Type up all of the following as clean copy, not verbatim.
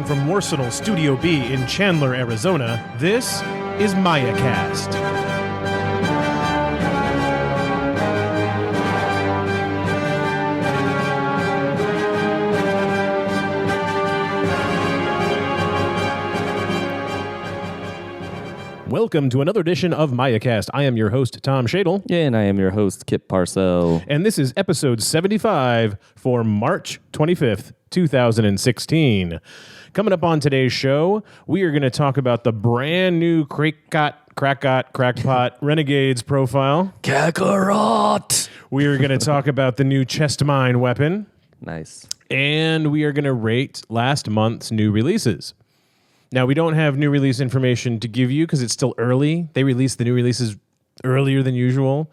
Broadcasting from Warsenal Studio B in Chandler, Arizona, this is MayaCast. Welcome to another edition of MayaCast. I am your host, Tom Shadle. Yeah, and I am your host, Kip Parcell. And this is episode 75 for March 25th, 2016. Coming up on today's show, we are going to talk about the brand new Krakot Renegades profile. Kakarot! We are going to talk about the new chest mine weapon. Nice. And we are going to rate last month's new releases. Now, we don't have new release information to give you because it's still early. They released the new releases earlier than usual.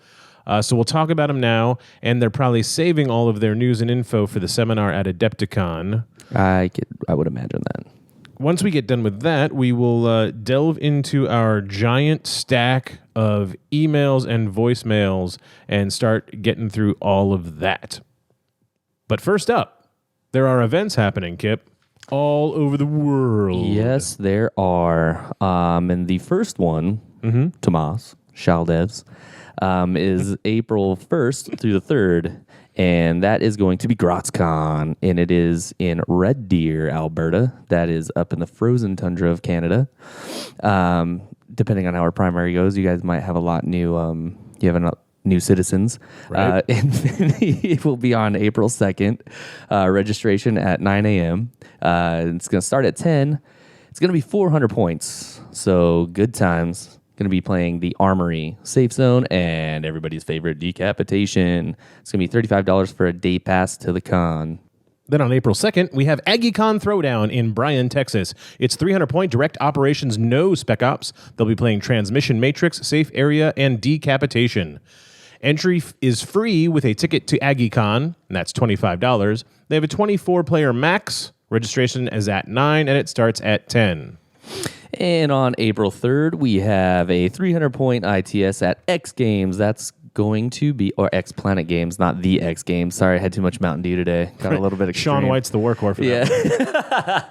So we'll talk about them now, and they're probably saving all of their news and info for the seminar at Adepticon. I would imagine that. Once we get done with that, we will delve into our giant stack of emails and voicemails and start getting through all of that. But first up, there are events happening, Kip. All over the world. Yes, there are. And the first one, Tomas Shaldevs, is April 1st through the 3rd. And that is going to be GrotzCon. And it is in Red Deer, Alberta. That is up in the frozen tundra of Canada. Depending on how our primary goes, you guys might have a lot new. You have new citizens. Right. And it will be on April 2nd. Registration at 9 a.m. It's going to start at 10. It's going to be 400 points. So good times. Going to be playing the Armory, Safe Zone, and everybody's favorite Decapitation. It's going to be $35 for a day pass to the con. Then on April 2nd, we have AggieCon Throwdown in Bryan, Texas. It's 300-point direct operations, no spec ops. They'll be playing Transmission Matrix, Safe Area, and Decapitation. Entry is free with a ticket to AggieCon, and that's $25. They have a 24-player max. Registration is at 9, and it starts at 10. And on April 3rd, we have a 300-point ITS at X Games. That's going to be, or X Planet Games, not the X Games. Sorry, I had too much Mountain Dew today. Got a little bit extreme. Sean White's the workhorse for that. Yeah.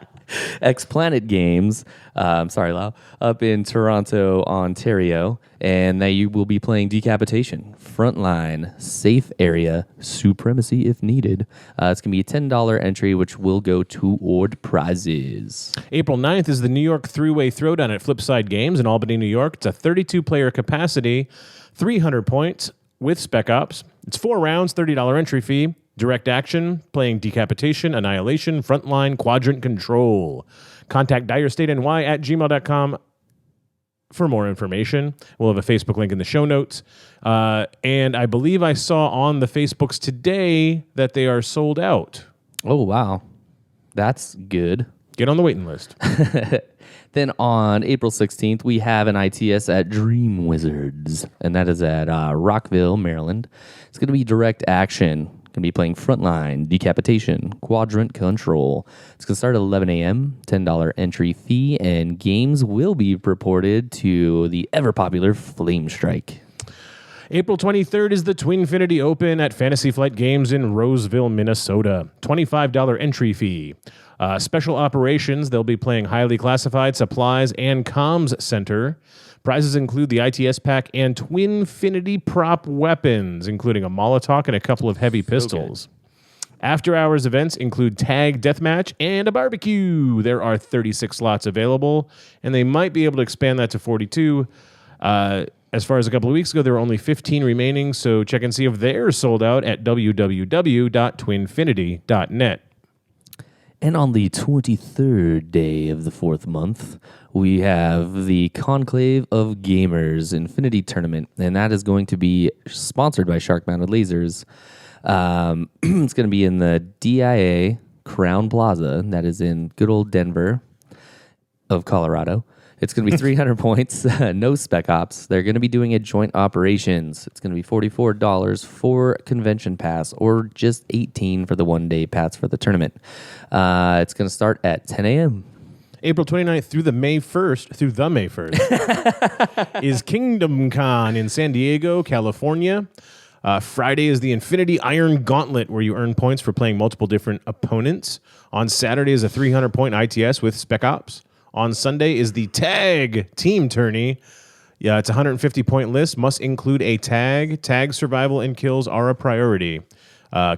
X Planet Games, sorry, Lau, up in Toronto, Ontario. And you will be playing Decapitation, Frontline, Safe Area, Supremacy if needed. It's going to be a $10 entry, which will go toward prizes. April 9th is the New York Three-Way Throwdown at Flipside Games in Albany, New York. It's a 32-player capacity, 300 points with Spec Ops. It's 4 rounds, $30 entry fee. Direct action, playing Decapitation, Annihilation, Frontline, Quadrant Control. Contact direstateny@gmail.com for more information. We'll have a Facebook link in the show notes. And I believe I saw on the Facebooks today that they are sold out. Oh, wow. That's good. Get on the waiting list. Then on April 16th, we have an ITS at Dream Wizards, and that is at Rockville, Maryland. It's going to be direct action. Going to be playing Frontline, Decapitation, Quadrant Control. It's going to start at 11 a.m., $10 entry fee, and games will be reported to the ever-popular Flame Strike. April 23rd is the Twinfinity Open at Fantasy Flight Games in Roseville, Minnesota. $25 entry fee. Special operations, they'll be playing Highly Classified Supplies and Comms Center. Prizes include the ITS pack and Twinfinity prop weapons, including a Molotov and a couple of heavy pistols. After-hours events include Tag Deathmatch and a barbecue. There are 36 slots available, and they might be able to expand that to 42. As far as a couple of weeks ago, there were only 15 remaining, so check and see if they're sold out at www.twinfinity.net. And on the 23rd day of the 4th month, we have the Conclave of Gamers Infinity Tournament, and that is going to be sponsored by Shark Mounted Lasers. It's going to be in the DIA Crown Plaza, that is in good old Denver of Colorado. It's going to be 300 points, no spec ops. They're going to be doing a joint operations. It's going to be $44 for convention pass or just $18 for the one-day pass for the tournament. It's going to start at 10 a.m. April 29th through the May 1st, is Kingdom Con in San Diego, California. Friday is the Infinity Iron Gauntlet, where you earn points for playing multiple different opponents. On Saturday is a 300-point ITS with Spec Ops. On Sunday is the Tag Team Tourney. Yeah, it's a 150-point list. Must include a tag. Tag survival and kills are a priority.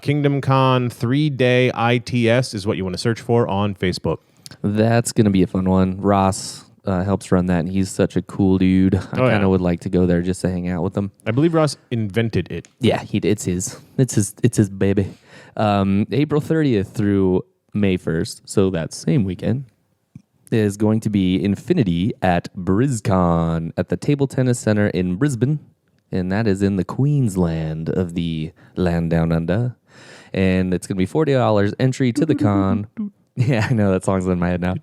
Kingdom Con 3-day ITS is what you want to search for on Facebook. That's going to be a fun one. Ross helps run that, and he's such a cool dude. I kind of would like to go there just to hang out with him. I believe Ross invented it. Yeah, it's his baby. April 30th through May 1st, so that same weekend, is going to be Infinity at BrisCon at the Table Tennis Center in Brisbane, and that is in the Queensland of the land down under. And it's going to be $40 entry to the con. Yeah, I know that song's in my head now.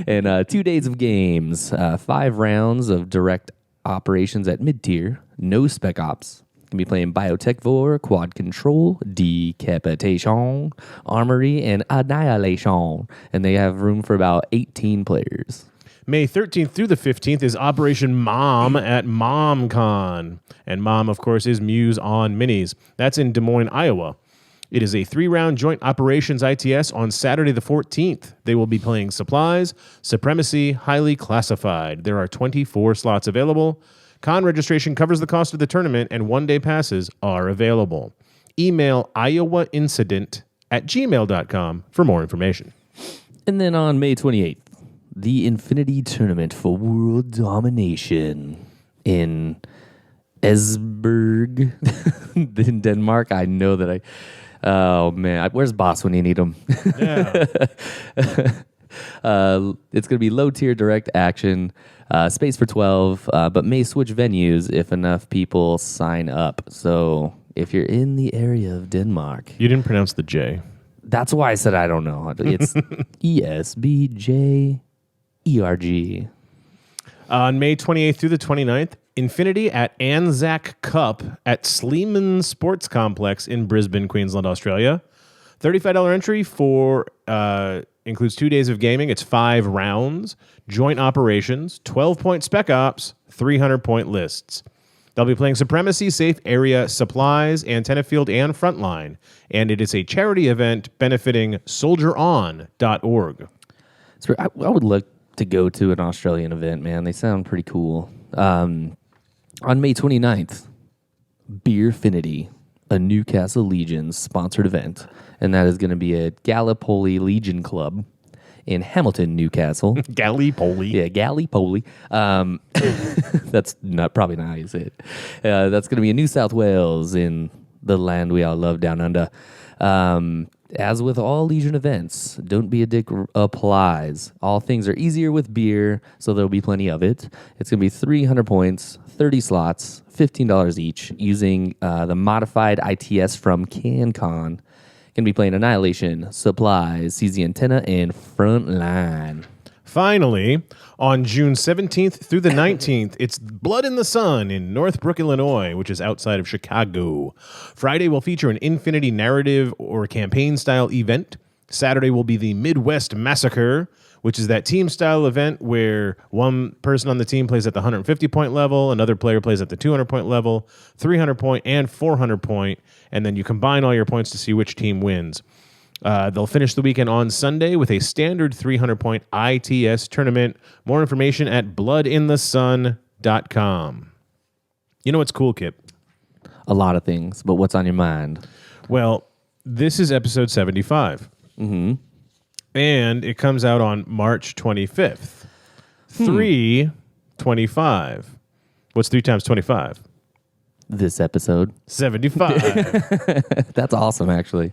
And 2 days of games, 5 rounds of direct operations at mid-tier, no Spec Ops. Can be playing Biotech Vor, Quad Control, Decapitation, Armory, and Annihilation. And they have room for about 18 players. May 13th through the 15th is Operation Mom at MomCon. And Mom, of course, is Muse on Minis. That's in Des Moines, Iowa. It is a 3-round joint operations ITS on Saturday the 14th. They will be playing Supplies, Supremacy, Highly Classified. There are 24 slots available. Con registration covers the cost of the tournament, and one-day passes are available. Email iowaincident@gmail.com for more information. And then on May 28th, the Infinity Tournament for World Domination in Esbjerg in Denmark. I know that oh, man. Where's Boss when you need him? Yeah. It's going to be low-tier direct action, space for 12, but may switch venues if enough people sign up. So if you're in the area of Denmark... You didn't pronounce the J. That's why I said I don't know. It's ESBJERG. On May 28th through the 29th, Infinity at Anzac Cup at Sleeman Sports Complex in Brisbane, Queensland, Australia. $35 entry for includes 2 days of gaming. It's 5 rounds, joint operations, 12-point Spec Ops, 300-point lists. They'll be playing Supremacy, Safe Area, Supplies, Antenna Field, and Frontline. And it is a charity event benefiting SoldierOn.org. So I would look to go to an Australian event, man. They sound pretty cool. On May 29th, Beerfinity, a Newcastle Legion sponsored event. And that is going to be at Gallipoli Legion Club in Hamilton, Newcastle. Gallipoli. Yeah, Gallipoli. That's probably not how you say it. That's going to be in New South Wales in the land we all love down under. As with all Legion events, don't be a dick applies. All things are easier with beer, so there'll be plenty of it. It's going to be 300 points, 30 slots, $15 each, using the modified ITS from CanCon. Going to be playing Annihilation, Supplies, Seize the Antenna, and Frontline. Finally, on June 17th through the 19th, it's Blood in the Sun in Northbrook, Illinois, which is outside of Chicago. Friday will feature an Infinity narrative or campaign-style event. Saturday will be the Midwest Massacre, which is that team-style event where one person on the team plays at the 150-point level, another player plays at the 200-point level, 300-point, and 400-point, and then you combine all your points to see which team wins. They'll finish the weekend on Sunday with a standard 300-point ITS tournament. More information at bloodinthesun.com. You know what's cool, Kip? A lot of things, but what's on your mind? Well, this is episode 75. Mm-hmm. And it comes out on March 25th. 3/25. What's 3 times 25? This episode. 75. That's awesome, actually.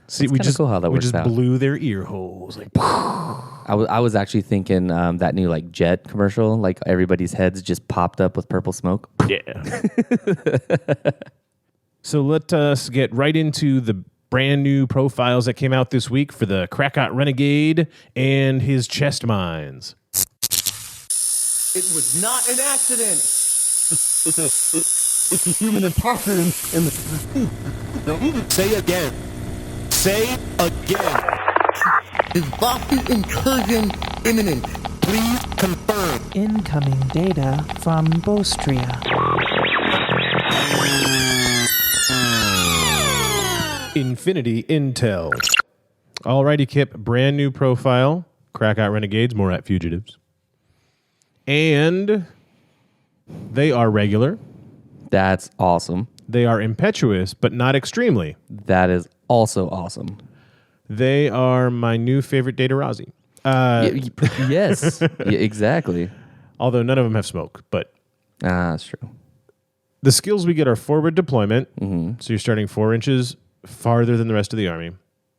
See, we just cool how that we works just out. blew their ear holes. Like, I was actually thinking that new like jet commercial, like everybody's heads just popped up with purple smoke. yeah. So let us get right into the brand new profiles that came out this week for the Krakot Renegade and his chest mines. It was not an accident. It's a human imposter in the... Say again. Say again. Is Bossy incursion imminent? Please confirm. Incoming data from Bostria. Infinity Intel. Alrighty, Kip. Brand new profile. Krakot Renegades, Morat Fugitives. And they are regular. That's awesome. They are impetuous, but not extremely. That is also awesome. They are my new favorite Datarazi. Yes, yeah, exactly. Although none of them have smoke, but That's true. the skills we get are forward deployment, so you're starting 4 inches farther than the rest of the army.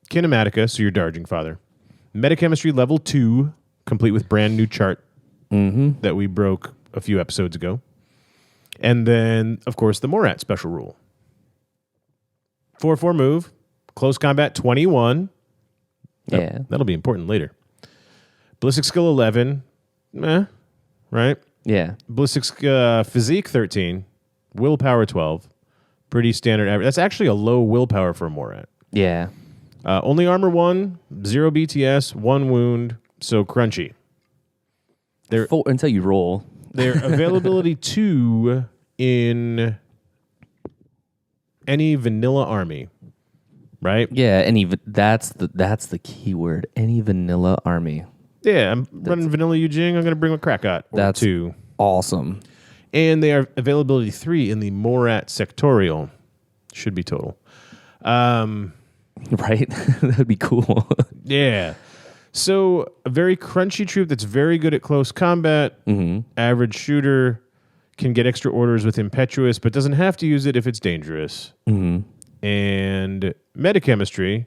Kinematica, so you're Darging Father. Metachemistry level 2, complete with brand new chart that we broke a few episodes ago. And then, of course, the Morat special rule. 4-4 move, close combat 21. Yeah. That'll be important later. Ballistic skill 11, right? Yeah. Ballistic physique 13, willpower 12. Pretty standard average. That's actually a low willpower for a Morat. Yeah. Only armor 1, 0 BTS, 1 wound, so crunchy. Until you roll. Their availability 2 in any vanilla army, right? Yeah. That's the key word. Any vanilla army. Yeah, I'm running vanilla Yujing. I'm going to bring a Krakot or That's 2. awesome. And they are availability 3 in the Morat sectorial. Should be total. Right? That'd be cool. Yeah. So a very crunchy troop that's very good at close combat. Average shooter, can get extra orders with impetuous, but doesn't have to use it if it's dangerous. And metachemistry.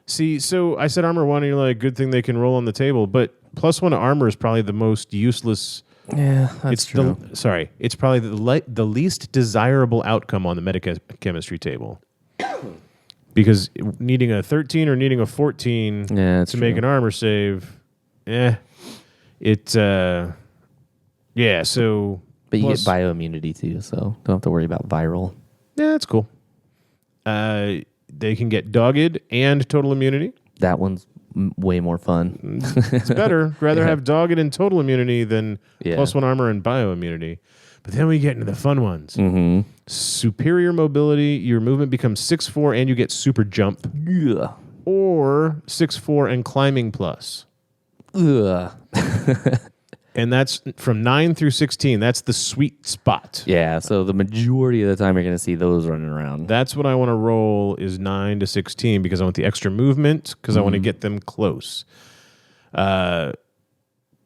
See, so I said armor 1, and you're like, good thing they can roll on the table, but +1 armor is probably the most useless. Yeah, that's true. It's probably the least desirable outcome on the metachemistry table. Because needing a 13 or needing a 14 to make an armor save, so... But you get bioimmunity too, so don't have to worry about viral. Yeah, that's cool. They can get dogged and total immunity. That one's way more fun. It's better. Rather have dogged and total immunity than Yeah. +1 armor and bioimmunity. But then we get into the fun ones. Superior mobility. Your movement becomes 6'4", and you get super jump. Ugh. Or 6'4" and climbing plus. Ugh. And that's from 9 through 16. That's the sweet spot. Yeah, so the majority of the time you're going to see those running around. That's what I want to roll is 9 to 16 because I want the extra movement because I want to get them close.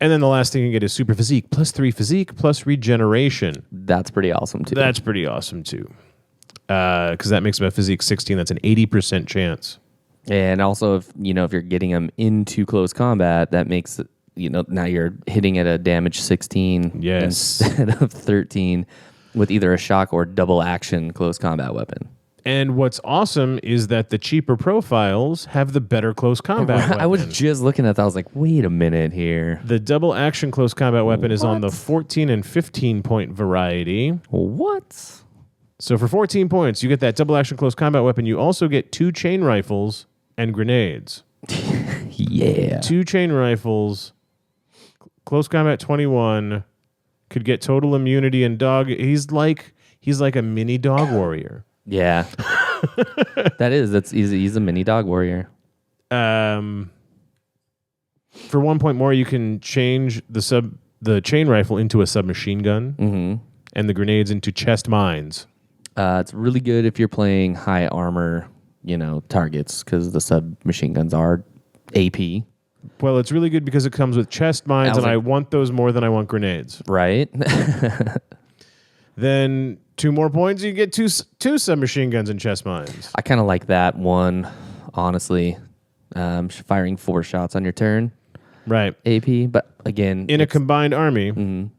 And then the last thing you get is super physique, +3 physique, plus regeneration. That's pretty awesome too. That's pretty awesome too. Because that makes them a physique 16. That's an 80% chance. And also, if you're getting them into close combat, that makes it, now you're hitting at a damage 16 instead of 13 with either a shock or double action close combat weapon. And what's awesome is that the cheaper profiles have the better close combat weapon. I was just looking at that. I was like, wait a minute here. The double action close combat weapon is on the 14 and 15 point variety. What? So for 14 points, you get that double action close combat weapon. You also get 2 chain rifles and grenades. Yeah. 2 chain rifles, close combat 21, could get total immunity and dog. He's like a mini dog warrior. Yeah. He's a mini dog warrior. For 1 point more, you can change the chain rifle into a submachine gun and the grenades into chest mines. It's really good if you're playing high armor, targets, because the submachine guns are AP. Well, it's really good because it comes with chest mines, and I want those more than I want grenades. Right. Then 2 more points, you get two submachine guns and chest mines. I kind of like that one, honestly. Firing 4 shots on your turn. Right. AP, but again... In a combined army,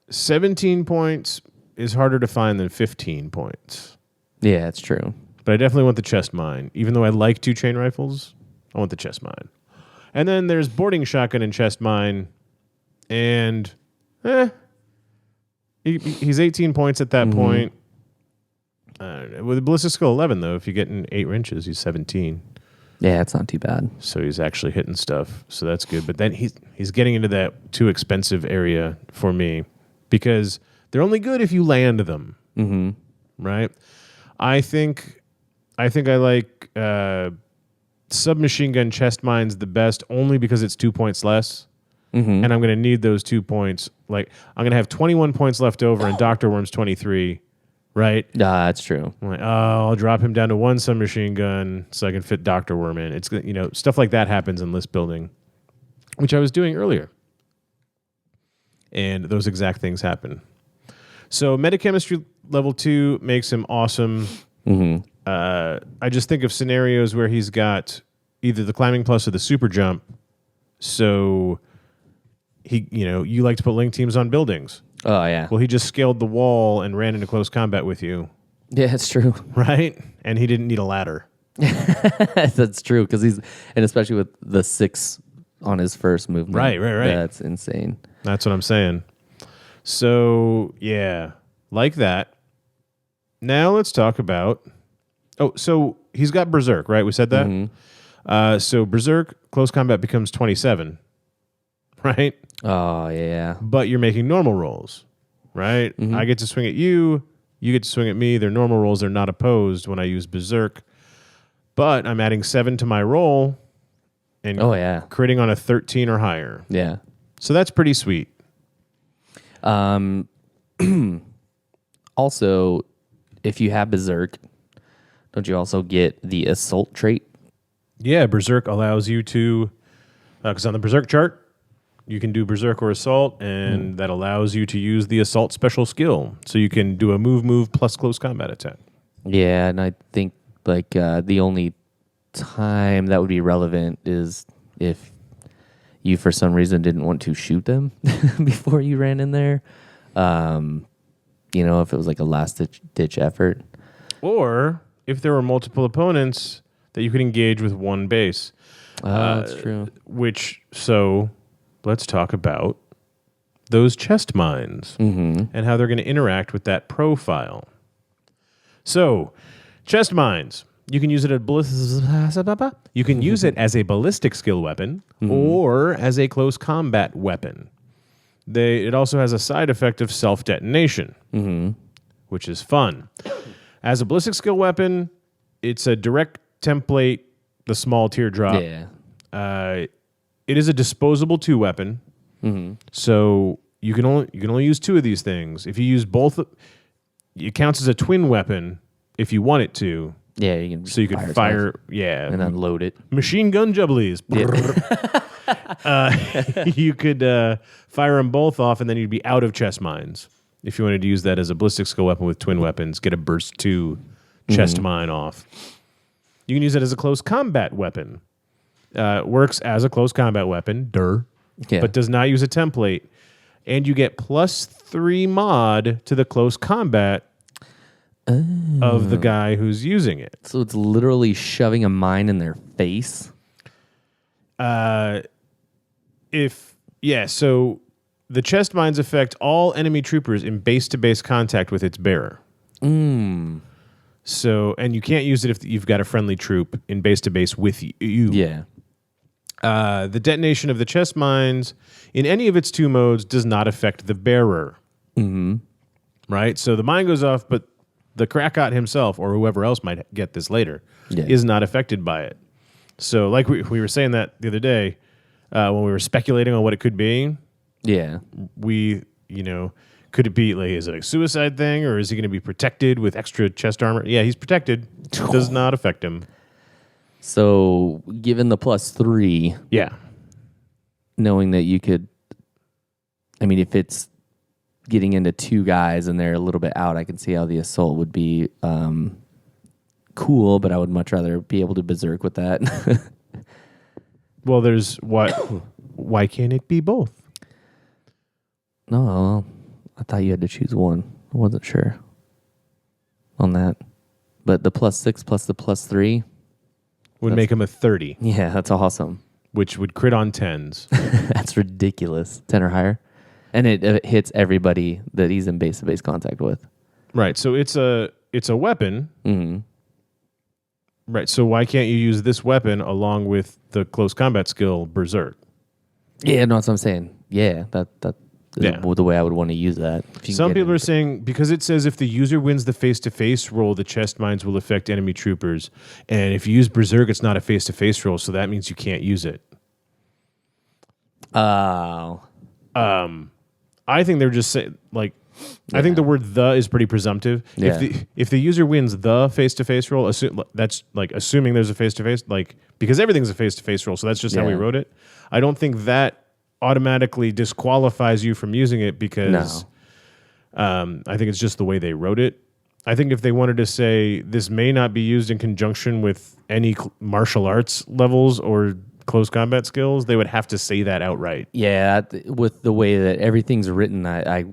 17 points is harder to find than 15 points. Yeah, it's true. But I definitely want the chest mine. Even though I like 2 chain rifles, I want the chest mine. And then there's boarding shotgun and chest mine. And, he's 18 points at that point. With a ballistic skill 11, though, if you get in 8 wrenches, he's 17. Yeah, it's not too bad. So he's actually hitting stuff. So that's good. But then he's getting into that too expensive area for me because they're only good if you land them. Right? I think I think I like submachine gun chest mines the best only because it's 2 points less. And I'm going to need those 2 points. Like, I'm going to have 21 points left over and Dr. Worm's 23, right? That's true. I'm like, I'll drop him down to one submachine gun so I can fit Dr. Worm in. It's, stuff like that happens in list building, which I was doing earlier. And those exact things happen. So metachemistry level 2 makes him awesome. I just think of scenarios where he's got either the climbing plus or the super jump. So he, you like to put link teams on buildings. Oh, yeah. Well, he just scaled the wall and ran into close combat with you. Yeah, that's true. Right? And he didn't need a ladder. That's true, because and especially with the 6 on his first movement. Right. That's insane. That's what I'm saying. So, yeah, like that. Now let's talk about... Oh, so he's got Berserk, right? We said that? So Berserk, close combat becomes 27, right? Oh, yeah. But you're making normal rolls, right? I get to swing at you. You get to swing at me. They're normal rolls. They're not opposed when I use Berserk. But I'm adding 7 to my roll and critting on a 13 or higher. Yeah. So that's pretty sweet. Also, if you have Berserk, don't you also get the Assault trait? Yeah, Berserk allows you to... Because on the Berserk chart, you can do Berserk or Assault, and that allows you to use the Assault special skill. So you can do a move plus close combat attack. Yeah, and I think the only time that would be relevant is if you for some reason didn't want to shoot them before you ran in there. If it was like a last ditch effort. Or if there were multiple opponents that you could engage with one base. That's true. So let's talk about those chest mines and how they're going to interact with that profile. So, chest mines. You can use it as a ballistic skill weapon or as a close combat weapon. It also has a side effect of self-detonation, which is fun. As a ballistic skill weapon, it's a direct template, the small teardrop. Yeah. It is a disposable 2 weapon, so you can only use 2 of these things. If you use both, it counts as a twin weapon if you want it to. Yeah, you can. So you could fire, and unload it. Machine gun jubblies. You could fire them both off, and then you'd be out of chest mines. If you wanted to use that as a ballistic skill weapon with twin weapons, get a burst 2 chest mine off. You can use it as a close combat weapon. Works as a close combat weapon, but does not use a template. And you get +3 mod to the close combat of the guy who's using it. So it's literally shoving a mine in their face? So the chest mines affect all enemy troopers in base-to-base contact with its bearer. So, and you can't use it if you've got a friendly troop in base-to-base with you. Yeah. The detonation of the chest mines in any of its 2 modes does not affect the bearer. Right? So the mine goes off, but the Krakot himself, or whoever else might get this later, is not affected by it. So like we were saying that the other day, when we were speculating on what it could be, could it be, is it a suicide thing, or is he going to be protected with extra chest armor? Yeah, he's protected. Does not affect him. So given the +3, knowing that you could, if it's getting into 2 guys and they're a little bit out, I can see how the assault would be cool, but I would much rather be able to berserk with that. Well, why can't it be both? No, I thought you had to choose one. I wasn't sure on that. But the +6 plus the +3 would make him a 30. Yeah, that's awesome. Which would crit on 10s. That's ridiculous. 10 or higher. And it hits everybody that he's in base-to-base contact with. Right. So it's a weapon. Right. So why can't you use this weapon along with the close combat skill Berserk? Yeah, no, that's what I'm saying. Yeah, the way I would want to use that. Some people are saying because it says if the user wins the face-to-face roll, the chest mines will affect enemy troopers. And if you use Berserk, it's not a face-to-face roll, so that means you can't use it. Oh. I think they're just saying, like, I think the word "the" is pretty presumptive. Yeah. If the user wins the face-to-face roll, that's like assuming there's a face-to-face, like, because everything's a face-to-face roll, so that's just how we wrote it. I don't think that automatically disqualifies you from using it because I think it's just the way they wrote it. I think if they wanted to say this may not be used in conjunction with any martial arts levels or close combat skills, they would have to say that outright. Yeah, with the way that everything's written, I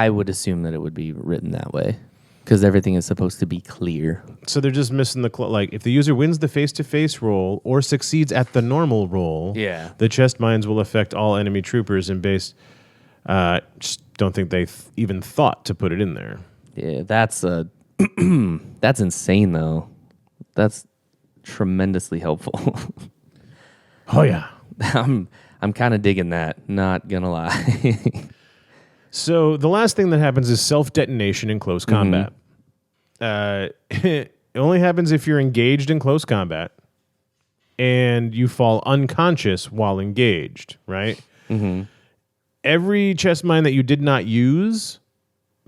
would assume that it would be written that way because everything is supposed to be clear. So they're just missing like if the user wins the face-to-face roll or succeeds at the normal roll, the chest mines will affect all enemy troopers and base. Just don't think they even thought to put it in there. Yeah, that's that's insane though. That's tremendously helpful. Oh yeah, I'm kind of digging that. Not gonna lie. So the last thing that happens is self-detonation in close combat. It only happens if you're engaged in close combat and you fall unconscious while engaged, right? Mm-hmm. Every chest mine that you did not use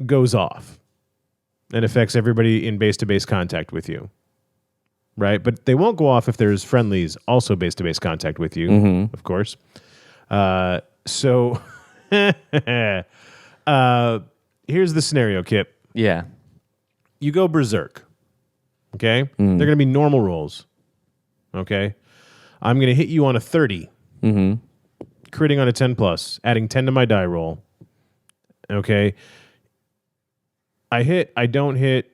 goes off and affects everybody in base-to-base contact with you, right? But they won't go off if there's friendlies also base-to-base contact with you, of course. So... here's the scenario, Kip. Yeah. You go Berserk. Okay? They're going to be normal rolls. Okay? I'm going to hit you on a 30. Critting on a 10 plus, adding 10 to my die roll. Okay? I hit, I don't hit.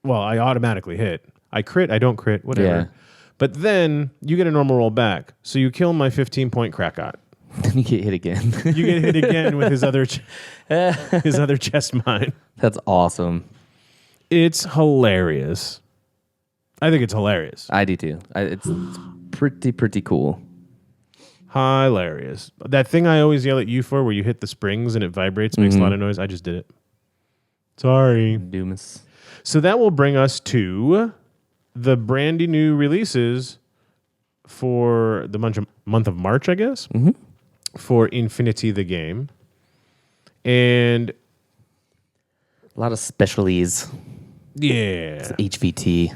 Well, I automatically hit. I crit, I don't crit, whatever. Yeah. But then you get a normal roll back. So you kill my 15-point Krakot. Then you get hit again. You get hit again with his other chest mine. That's awesome. It's hilarious. I think it's hilarious. I do too. It's pretty cool. Hilarious. That thing I always yell at you for where you hit the springs and it vibrates, makes a lot of noise. I just did it. Sorry. Doomus. So that will bring us to the brandy new releases for the month of March, I guess. For Infinity the game. And a lot of specialties. Yeah. It's HVT.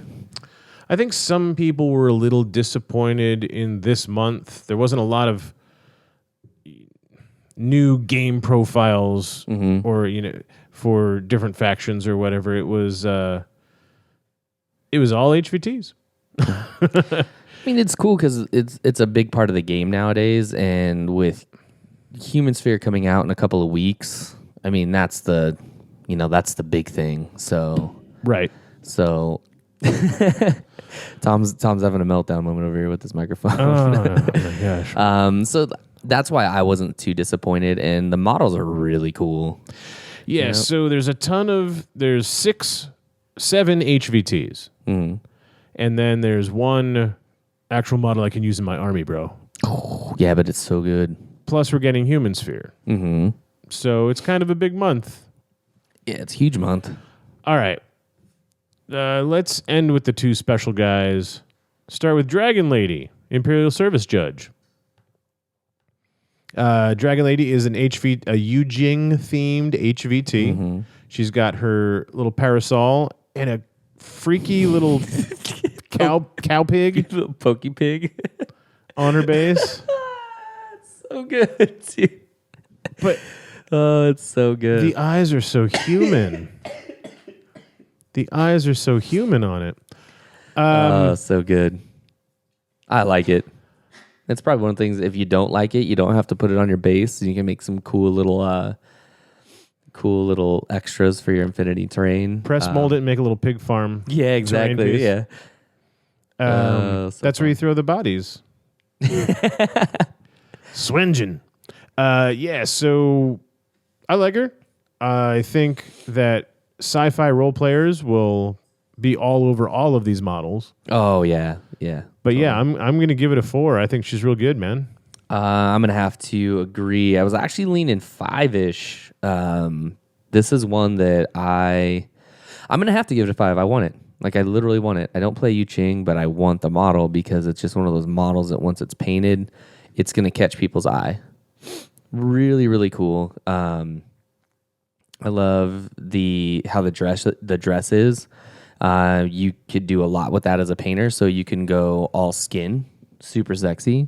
I think some people were a little disappointed in this month. There wasn't a lot of new game profiles or, for different factions or whatever. It was all HVTs. I mean, it's cool because it's a big part of the game nowadays, and with Human Sphere coming out in a couple of weeks, I mean that's the big thing. So right. So Tom's having a meltdown moment over here with this microphone. Oh my gosh. So that's why I wasn't too disappointed, and the models are really cool. Yeah. So there's there's 7 HVTs, and then there's one actual model I can use in my army, bro. Oh, yeah, but it's so good. Plus, we're getting Human Sphere. So it's kind of a big month. Yeah, it's a huge month. All right. Let's end with the 2 special guys. Start with Dragon Lady, Imperial Service Judge. Dragon Lady is a Yujing-themed HVT. She's got her little parasol and a freaky little cow pig, little pokey pig on her base. So good, dude. But it's so good. The eyes are so human. The eyes are so human on it. So good. I like it. It's probably one of the things, if you don't like it, you don't have to put it on your base. You can make some cool little extras for your Infinity terrain. Press mold it and make a little pig farm. Yeah, exactly. Yeah. That's where you throw the bodies. Swingen. So I like her. I think that sci-fi role players will be all over all of these models. Oh, yeah. Yeah. But yeah, I'm going to give it a 4. I think she's real good, man. I'm gonna have to agree. I was actually leaning 5-ish. This is one that I'm gonna have to give it a 5. I want it. Like I literally want it. I don't play Yu Ching, but I want the model because it's just one of those models that once it's painted, it's gonna catch people's eye. Really, really cool. I love how the dress is. You could do a lot with that as a painter. So you can go all skin, super sexy.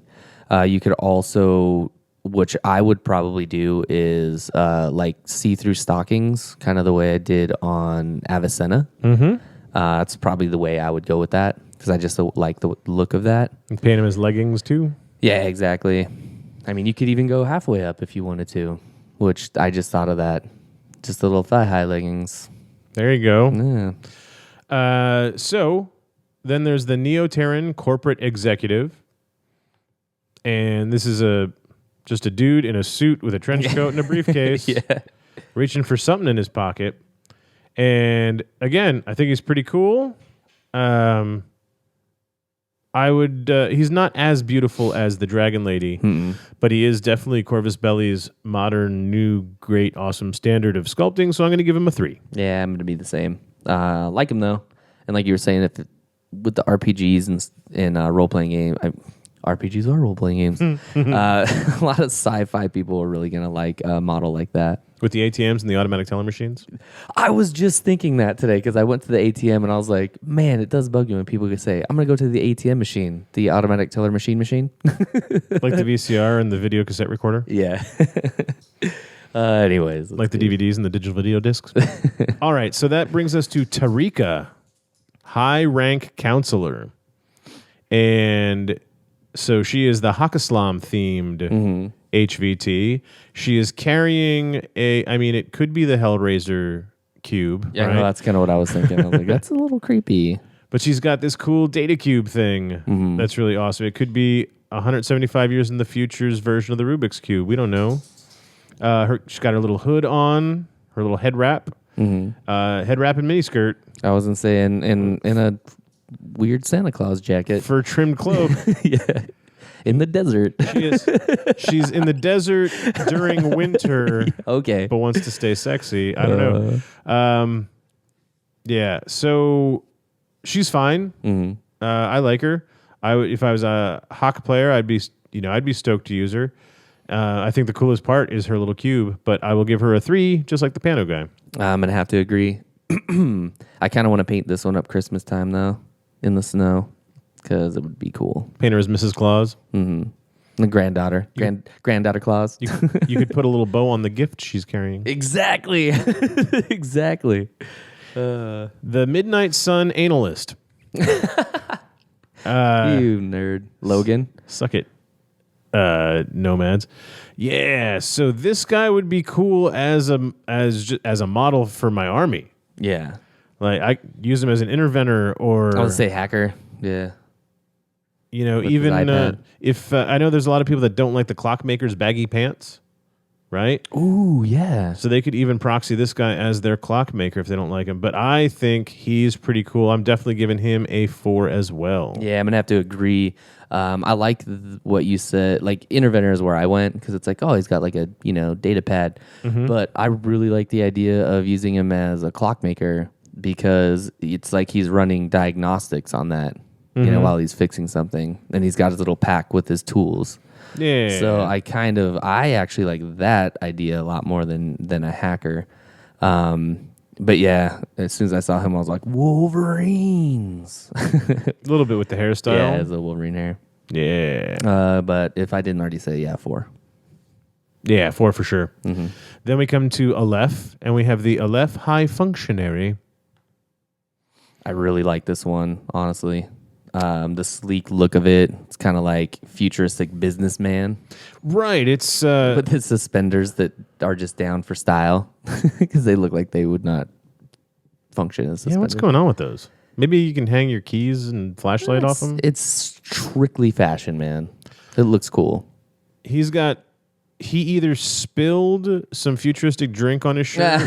You could also, which I would probably do, is like see-through stockings, kind of the way I did on Avicenna. Mm-hmm. That's probably the way I would go with that because I just like the look of that. And paint them as leggings too? Yeah, exactly. I mean, you could even go halfway up if you wanted to, which I just thought of that. Just the little thigh-high leggings. There you go. Yeah. So then there's the Neo-Terran Corporate Executive. And this is just a dude in a suit with a trench coat and a briefcase reaching for something in his pocket. And again, I think he's pretty cool. He's not as beautiful as the Dragon Lady, but he is definitely Corvus Belli's modern, new, great, awesome standard of sculpting. So I'm going to give him a 3. Yeah, I'm going to be the same. Like him though. And like you were saying, with the RPGs and role-playing game, RPGs are role-playing games. A lot of sci-fi people are really going to like a model like that. With the ATMs and the automatic teller machines? I was just thinking that today because I went to the ATM and I was like, man, it does bug me when people can say, I'm going to go to the ATM machine, the automatic teller machine. Like the VCR and the video cassette recorder? Yeah. Anyways. Like the DVDs and the digital video discs? All right, so that brings us to Tarika, high rank counselor. And so she is the Hakislam themed HVT. She is carrying it could be the Hellraiser cube. Yeah, right? no, that's kind of what I was thinking. I was like, that's a little creepy. But she's got this cool data cube thing that's really awesome. It could be 175 years in the future's version of the Rubik's Cube. We don't know. She's got her little hood on, her little head wrap, head wrap and miniskirt. I was going to say in a weird Santa Claus jacket. For trimmed cloak. Yeah. In the desert. She's in the desert during winter. Okay. But wants to stay sexy. I don't know. Yeah. So she's fine. I like her. If I was a Hawk player, I'd be stoked to use her. I think the coolest part is her little cube, but I will give her a 3, just like the Pano guy. I'm going to have to agree. I kind of want to paint this one up Christmas time, though, in the snow, because it would be cool. Paint her as Mrs. Claus. The granddaughter. Granddaughter Claus. You could put a little bow on the gift she's carrying. Exactly. Exactly. The Midnight Sun Analyst. You nerd. Logan. Suck it. Nomads. Yeah, so this guy would be cool as a model for my army. Yeah. Like I use him as an interventor, or I would say hacker. Yeah. Even if I know there's a lot of people that don't like the clockmaker's baggy pants, right? Ooh, yeah. So they could even proxy this guy as their clockmaker if they don't like him. But I think he's pretty cool. I'm definitely giving him a 4 as well. Yeah, I'm gonna have to agree. I like what you said. Like interventor is where I went because it's like, oh, he's got like a data pad. But I really like the idea of using him as a clockmaker because it's like he's running diagnostics on that, while he's fixing something, and he's got his little pack with his tools. Yeah. So I actually like that idea a lot more than a hacker. But yeah, as soon as I saw him, I was like, Wolverines. A little bit with the hairstyle. Yeah, it's a Wolverine hair. Yeah. But if I didn't already say, 4. Yeah, 4 for sure. Then we come to Aleph, and we have the Aleph High Functionary. I really like this one, honestly. The sleek look of it. It's kind of like futuristic businessman. Right. It's with the suspenders that are just down for style because they look like they would not function as suspenders. Yeah, what's going on with those? Maybe you can hang your keys and flashlight off them? It's strictly fashion, man. It looks cool. He either spilled some futuristic drink on his shirt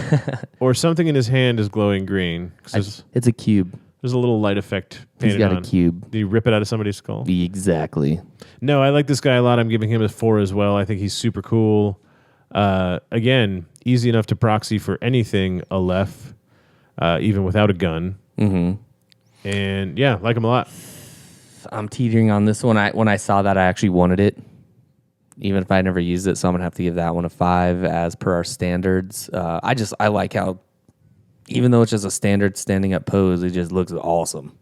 or something in his hand is glowing green. It's a cube. There's a little light effect painted He's got on. a cube. Do you rip it out of somebody's skull? Exactly. No, I like this guy a lot. I'm giving him a 4 as well. I think he's super cool. Again, easy enough to proxy for anything Aleph, even without a gun. Mm-hmm. And yeah, like him a lot. I'm teetering on this one. When I saw that, I actually wanted it, even if I never used it. So I'm gonna have to give that one a 5 as per our standards. I like how, even though it's just a standard standing up pose, it just looks awesome.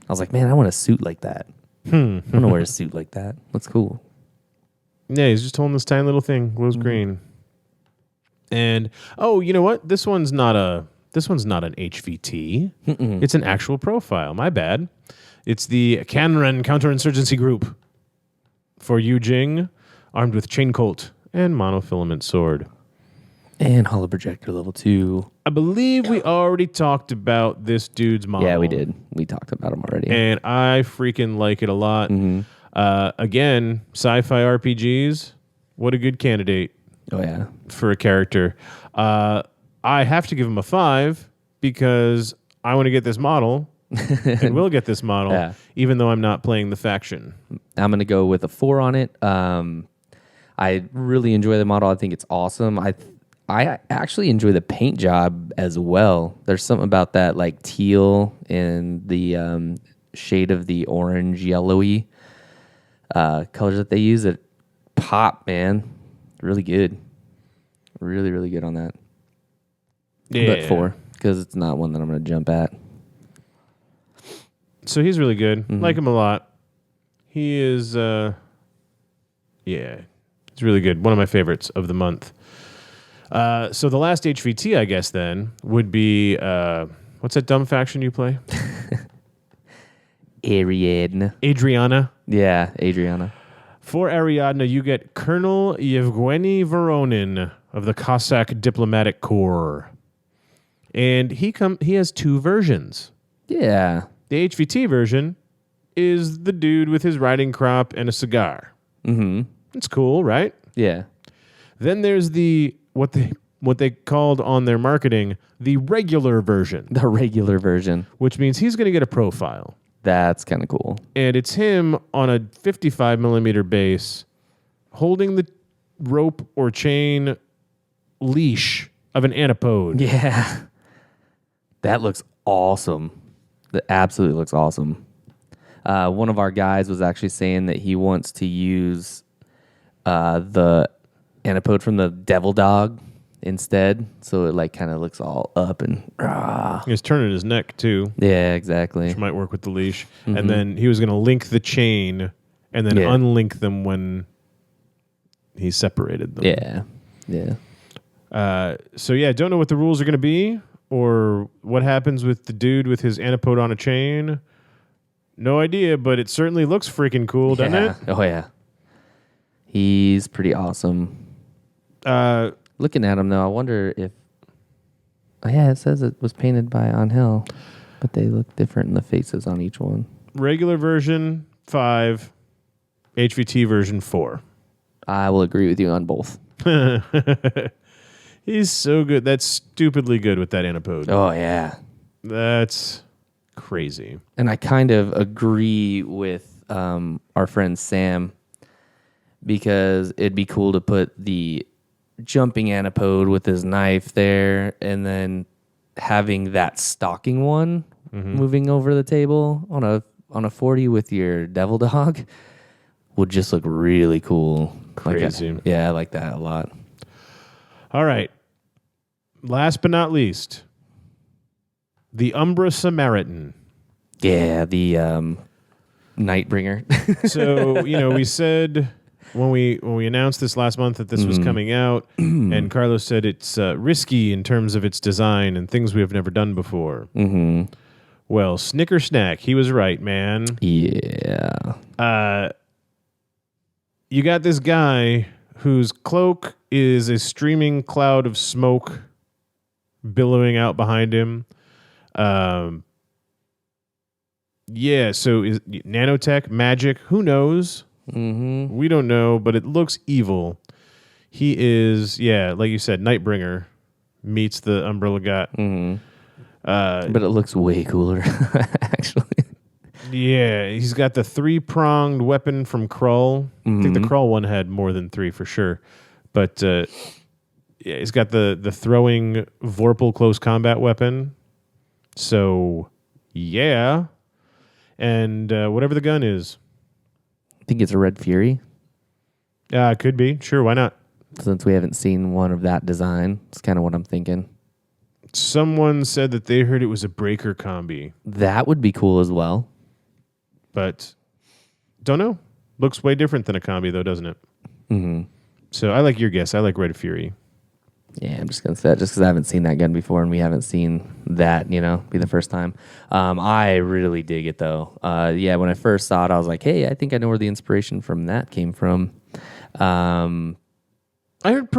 I was like, man, I want a suit like that. I want to wear a suit like that. Looks cool. Yeah, he's just holding this tiny little thing, glows green. And you know what? This one's not an HVT. It's an actual profile. My bad. It's the Kanran Counterinsurgency Group for Yu Jing, armed with chain colt and monofilament sword. And holo projector level 2. I believe we already talked about this dude's model. Yeah, we did. We talked about him already. And I freaking like it a lot. Again, sci-fi RPGs. What a good candidate. Oh, yeah. For a character. I have to give him a 5 because I want to get this model and will get this model, even though I'm not playing the faction. I'm going to go with a 4 on it. I really enjoy the model. I think it's awesome. I actually enjoy the paint job as well. There's something about that like teal and the shade of the orange yellowy colors that they use that pop, man. Really good. Really, really good on that. Yeah. But 4, because it's not one that I'm going to jump at. So he's really good. Like him a lot. He is, he's really good. One of my favorites of the month. So the last HVT, I guess, then, would be, what's that dumb faction you play? Adriana. Yeah, Adriana. For Ariadna, you get Colonel Yevgeny Voronin of the Cossack Diplomatic Corps. And he has 2 versions. Yeah. The HVT version is the dude with his riding crop and a cigar. Mm-hmm. It's cool, right? Yeah. Then there's the what they called on their marketing the regular version. The regular version. Which means he's going to get a profile. That's kind of cool. And it's him on a 55 millimeter base holding the rope or chain leash of an antipode. Yeah. That looks awesome. That absolutely looks awesome. One of our guys was actually saying that he wants to use the antipode from the devil dog instead, so it like kind of looks all up and He's turning his neck too. Yeah, exactly. Which might work with the leash. And then he was going to link the chain and then unlink them when he separated them. Yeah. So don't know what the rules are going to be or what happens with the dude with his antipode on a chain. No idea, but it certainly looks freaking cool, doesn't it? Oh, yeah. He's pretty awesome. Looking at him, though, I wonder if... Oh, yeah, it says it was painted by Angel, but they look different in the faces on each one. Regular version, 5. HVT version, 4. I will agree with you on both. He's so good. That's stupidly good with that antipode. Oh, yeah. That's crazy. And I kind of agree with our friend Sam, because it'd be cool to put the jumping antipode with his knife there and then having that stalking one moving over the table on a 40 with your devil dog would just look really cool. Crazy. I like that a lot. All right. Last but not least, the Umbra Samaritan. Yeah, the Nightbringer. So, we said when we announced this last month that this was coming out, and Carlos said it's risky in terms of its design and things we have never done before. Mm-hmm. Well, Snicker Snack, he was right, man. Yeah. You got this guy whose cloak is a streaming cloud of smoke billowing out behind him. So is nanotech, magic, who knows? Mm-hmm. We don't know, but it looks evil. He is, like you said, Nightbringer meets the Umbrella God. Mm-hmm. But it looks way cooler, actually. Yeah, he's got the 3-pronged weapon from Krull. I think the Krull one had more than 3 for sure. But yeah, he's got the throwing Vorpal close combat weapon. So, yeah. And whatever the gun is. I think it's a Red Fury. It could be. Sure, why not? Since we haven't seen one of that design. It's kind of what I'm thinking. Someone said that they heard it was a breaker combi. That would be cool as well. But don't know. Looks way different than a combi, though, doesn't it? Mm-hmm. So I like your guess. I like Red Fury. Yeah, I'm just going to say that just because I haven't seen that gun before and we haven't seen that, be the first time. I really dig it, though. Yeah, when I first saw it, I was like, hey, I think I know where the inspiration from that came from. I heard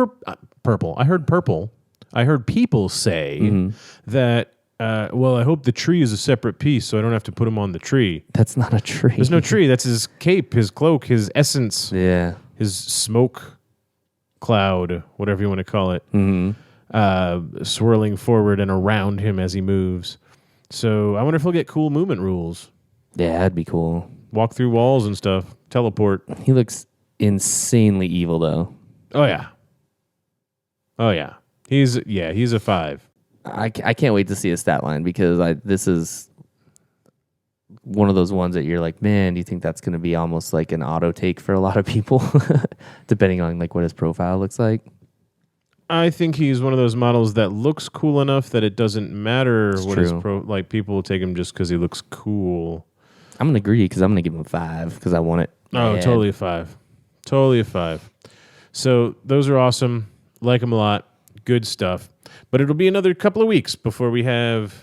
purple. I heard purple. I heard people say that, well, I hope the tree is a separate piece so I don't have to put him on the tree. That's not a tree. There's no tree. That's his cape, his cloak, his essence, Yeah. his smoke cloud, whatever you want to call it, swirling forward and around him as he moves. So I wonder if he'll get cool movement rules. Yeah, that'd be cool. Walk through walls and stuff. Teleport. He looks insanely evil, though. Oh, yeah. Oh, yeah. He's a 5. I can't wait to see his stat line because this is one of those ones that you're like, man, do you think that's going to be almost like an auto take for a lot of people, depending on like what his profile looks like? I think he's one of those models that looks cool enough that it doesn't matter It's what true. his people will take him just because he looks cool. I'm going to agree because I'm going to give him a 5 because I want it. Oh, bad. totally a 5. Totally a 5. So those are awesome. Like them a lot. Good stuff. But it'll be another couple of weeks before we have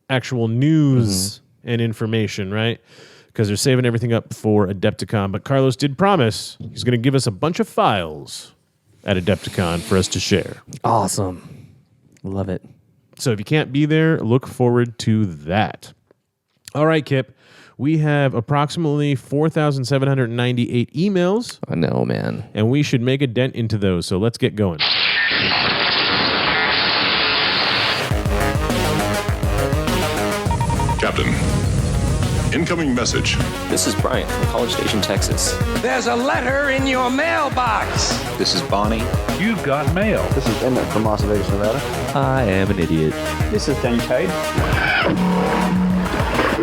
actual news and information, right? Because they're saving everything up for Adepticon. But Carlos did promise he's going to give us a bunch of files at Adepticon for us to share. Awesome. Love it. So if you can't be there, look forward to that. All right, Kip. We have approximately 4,798 emails. I know, man. And we should make a dent into those. So let's get going. Captain, incoming message. This is Brian from College Station, Texas. There's a letter in your mailbox. This is Bonnie. You've got mail. This is Emmett from Las Vegas, Nevada. I am an idiot. This is Dan Cade.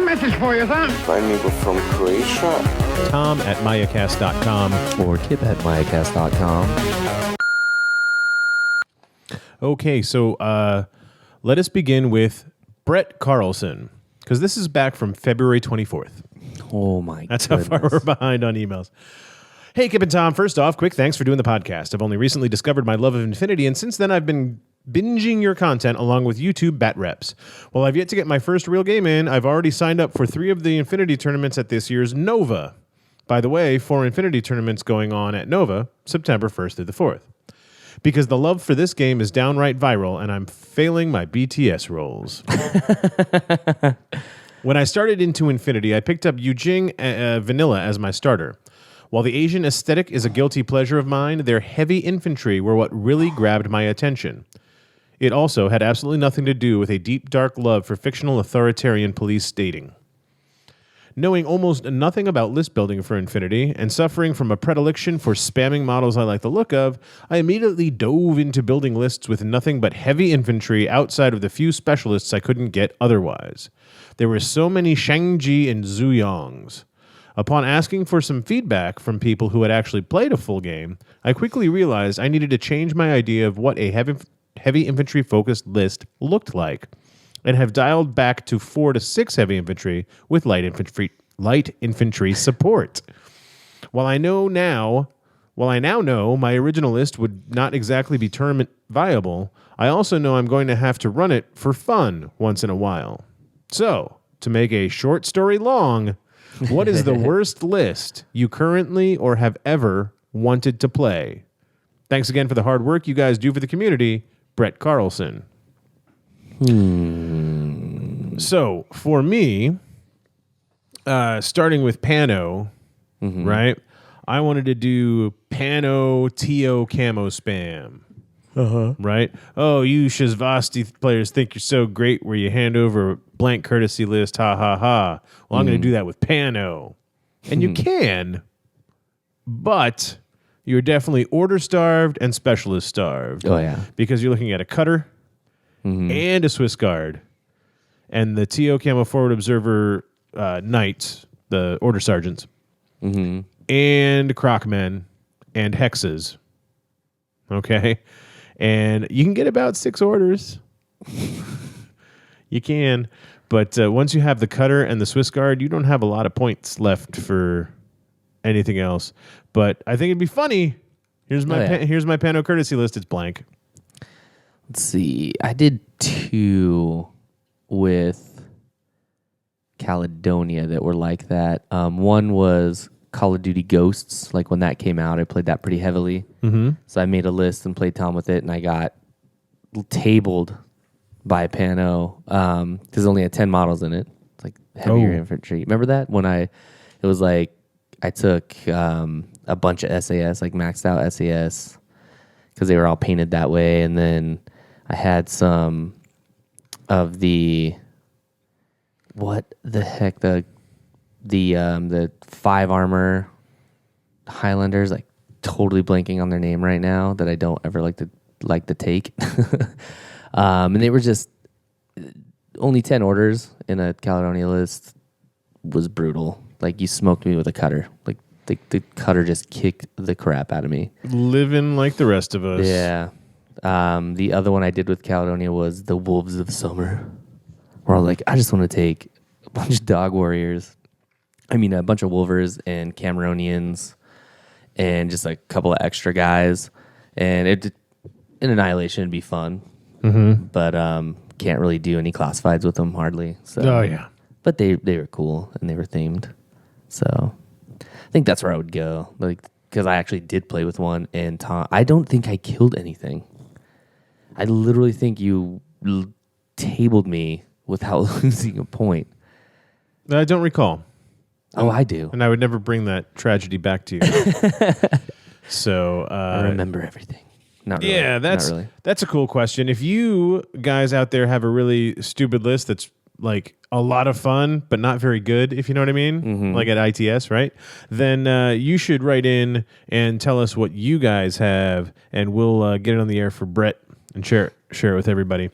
Message for you, son. My neighbor from Croatia. Tom at MayaCast.com. Or Kip at MayaCast.com. Okay, so let us begin with Brett Carlson, because this is back from February 24th. Oh, my That's goodness. how far we're behind on emails. Hey, Kip and Tom. First off, quick thanks for doing the podcast. I've only recently discovered my love of Infinity, and since then I've been binging your content along with YouTube bat reps. While I've yet to get my first real game in, I've already signed up for 3 of the Infinity tournaments at this year's Nova. By the way, 4 Infinity tournaments going on at Nova, September 1st through the 4th. Because the love for this game is downright viral, and I'm failing my BTS roles. When I started into Infinity, I picked up Yujing Vanilla as my starter. While the Asian aesthetic is a guilty pleasure of mine, their heavy infantry were what really grabbed my attention. It also had absolutely nothing to do with a deep, dark love for fictional authoritarian police stating. Knowing almost nothing about list building for Infinity and suffering from a predilection for spamming models I like the look of, I immediately dove into building lists with nothing but heavy infantry outside of the few specialists I couldn't get otherwise. There were so many Shang-Chi and Zuyongs. Upon asking for some feedback from people who had actually played a full game, I quickly realized I needed to change my idea of what a heavy infantry-focused list looked like, and have dialed back to 4 to 6 heavy infantry with light infantry support. While I now know my original list would not exactly be termed viable, I also know I'm going to have to run it for fun once in a while. So, to make a short story long, what is the worst list you currently or have ever wanted to play? Thanks again for the hard work you guys do for the community, Brett Carlson. So, for me, starting with Pano, right? I wanted to do Pano Tio Camo Spam. Right? Oh, you Shazvasti players think you're so great where you hand over a blank courtesy list. Ha ha ha. Well, I'm going to do that with Pano. And you can, but you're definitely order starved and specialist starved. Oh, yeah. Because you're looking at a cutter and a Swiss guard. And the TO Camo Forward Observer Knights, the order sergeants, and Crocmen and hexes. Okay? And you can get about 6 orders. You can. But once you have the cutter and the Swiss guard, you don't have a lot of points left for anything else. But I think it'd be funny. Here's my here's my Pano courtesy list. It's blank. Let's see. I did 2 with Caledonia that were like that. One was Call of Duty Ghosts. Like when that came out, I played that pretty heavily. So I made a list and played Tom with it, and I got tabled by Pano because it only had 10 models in it. It's like heavier infantry. Remember that? It was like I took a bunch of SAS, like maxed out SAS, because they were all painted that way, and then I had some of the the 5 armor Highlanders, like totally blanking on their name right now, that I don't ever like to take. And they were just only 10 orders in a Caledonia list was brutal. Like you smoked me with a cutter. Like the cutter just kicked the crap out of me. Living like the rest of us. Yeah. The other one I did with Caledonia was the Wolves of Summer, where I was like, I just want to take a bunch of dog warriors. I mean, a bunch of Wolvers and Cameronians and just a couple of extra guys. And in Annihilation, it'd be fun. But can't really do any classifieds with them hardly. So, but they were cool and they were themed. So I think that's where I would go. Like, because I actually did play with one, and Tom, I don't think I killed anything. I literally think you tabled me without losing a point. I don't recall. Oh, I do. And I would never bring that tragedy back to you. So I remember everything. Not really. Yeah, that's a cool question. If you guys out there have a really stupid list that's like a lot of fun but not very good, if you know what I mean, like at ITS, right? Then you should write in and tell us what you guys have, and we'll get it on the air for Brett and share it with everybody.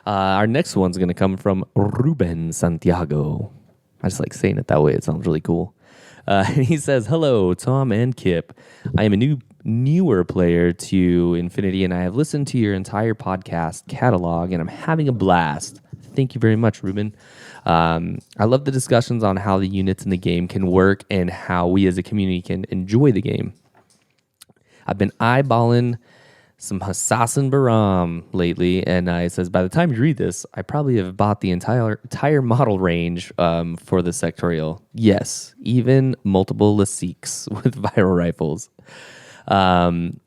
Our next one's going to come from Ruben Santiago. I just like saying it that way. It sounds really cool. He says, "Hello, Tom and Kip. I am a newer player to Infinity, and I have listened to your entire podcast catalog, and I'm having a blast. Thank you very much, Ruben. I love the discussions on how the units in the game can work and how we as a community can enjoy the game. I've been eyeballing some Hassassin Baram lately, and it says, by the time you read this, I probably have bought the entire model range for the sectorial. Yes, even multiple Lasiques with viral rifles.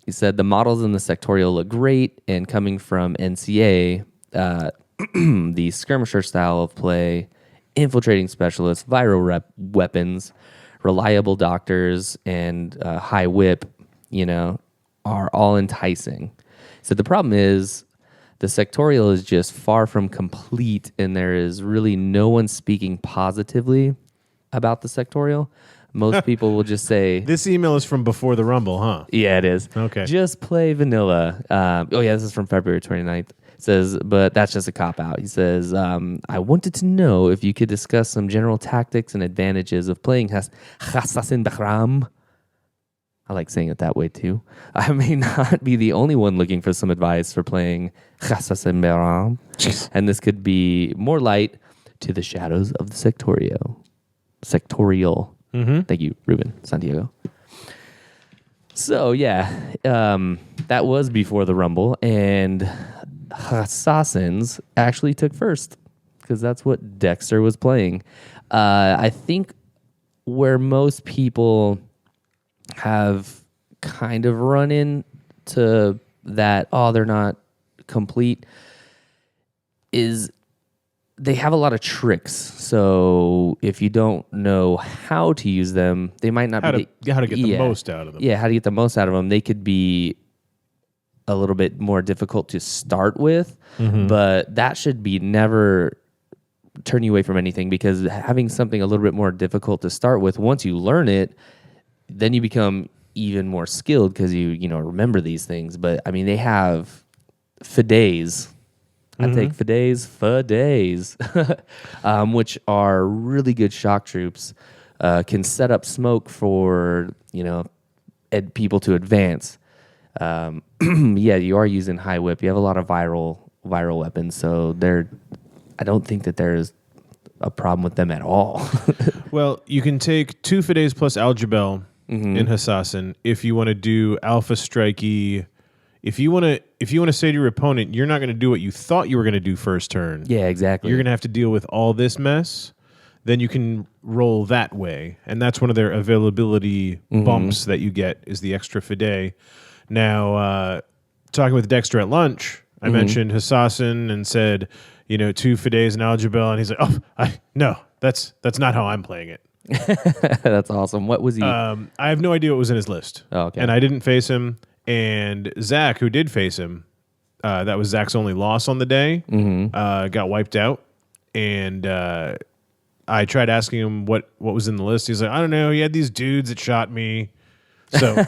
He said the models in the sectorial look great, and coming from NCA, the skirmisher style of play, infiltrating specialists, viral weapons, reliable doctors, and high whip, are all enticing. So the problem is the sectorial is just far from complete, and there is really no one speaking positively about the sectorial. Most people will just say... This email is from before the Rumble, huh? Yeah, it is. Okay. Just play vanilla. This is from February 29th. It says, but that's just a cop-out. He says, I wanted to know if you could discuss some general tactics and advantages of playing Hassassin Bahram. I like saying it that way, too. I may not be the only one looking for some advice for playing Hassassin Bahram. And this could be more light to the shadows of the sectorial. Thank you, Ruben Santiago. So, that was before the Rumble, and Assassins actually took first because that's what Dexter was playing. I think where most people have kind of run into that, they're not complete, is they have a lot of tricks. So if you don't know how to use them, they might not how to get the most out of them. Yeah, how to get the most out of them. They could be a little bit more difficult to start with, but that should be never turn you away from anything, because having something a little bit more difficult to start with, once you learn it, then you become even more skilled because you remember these things. But I mean, they have fidets. I take fidets, which are really good shock troops. Can set up smoke for people to advance. Yeah, you are using high whip. You have a lot of viral weapons, so I don't think that there's a problem with them at all. Well, you can take 2 Fidesz plus Algebel in Hassassin if you want to do Alpha Strikey. If you want to say to your opponent, you're not going to do what you thought you were going to do first turn. Yeah, exactly. You're going to have to deal with all this mess. Then you can roll that way, and that's one of their availability bumps that you get is the extra Fide. Now, talking with Dexter at lunch, I mentioned Hassassin and said, 2 Fidesz and Algebel, and he's like, no, that's not how I'm playing it. That's awesome. What was he? I have no idea what was in his list. Oh, okay. And I didn't face him. And Zach, who did face him, that was Zach's only loss on the day, got wiped out. And I tried asking him what was in the list. He's like, I don't know. He had these dudes that shot me. So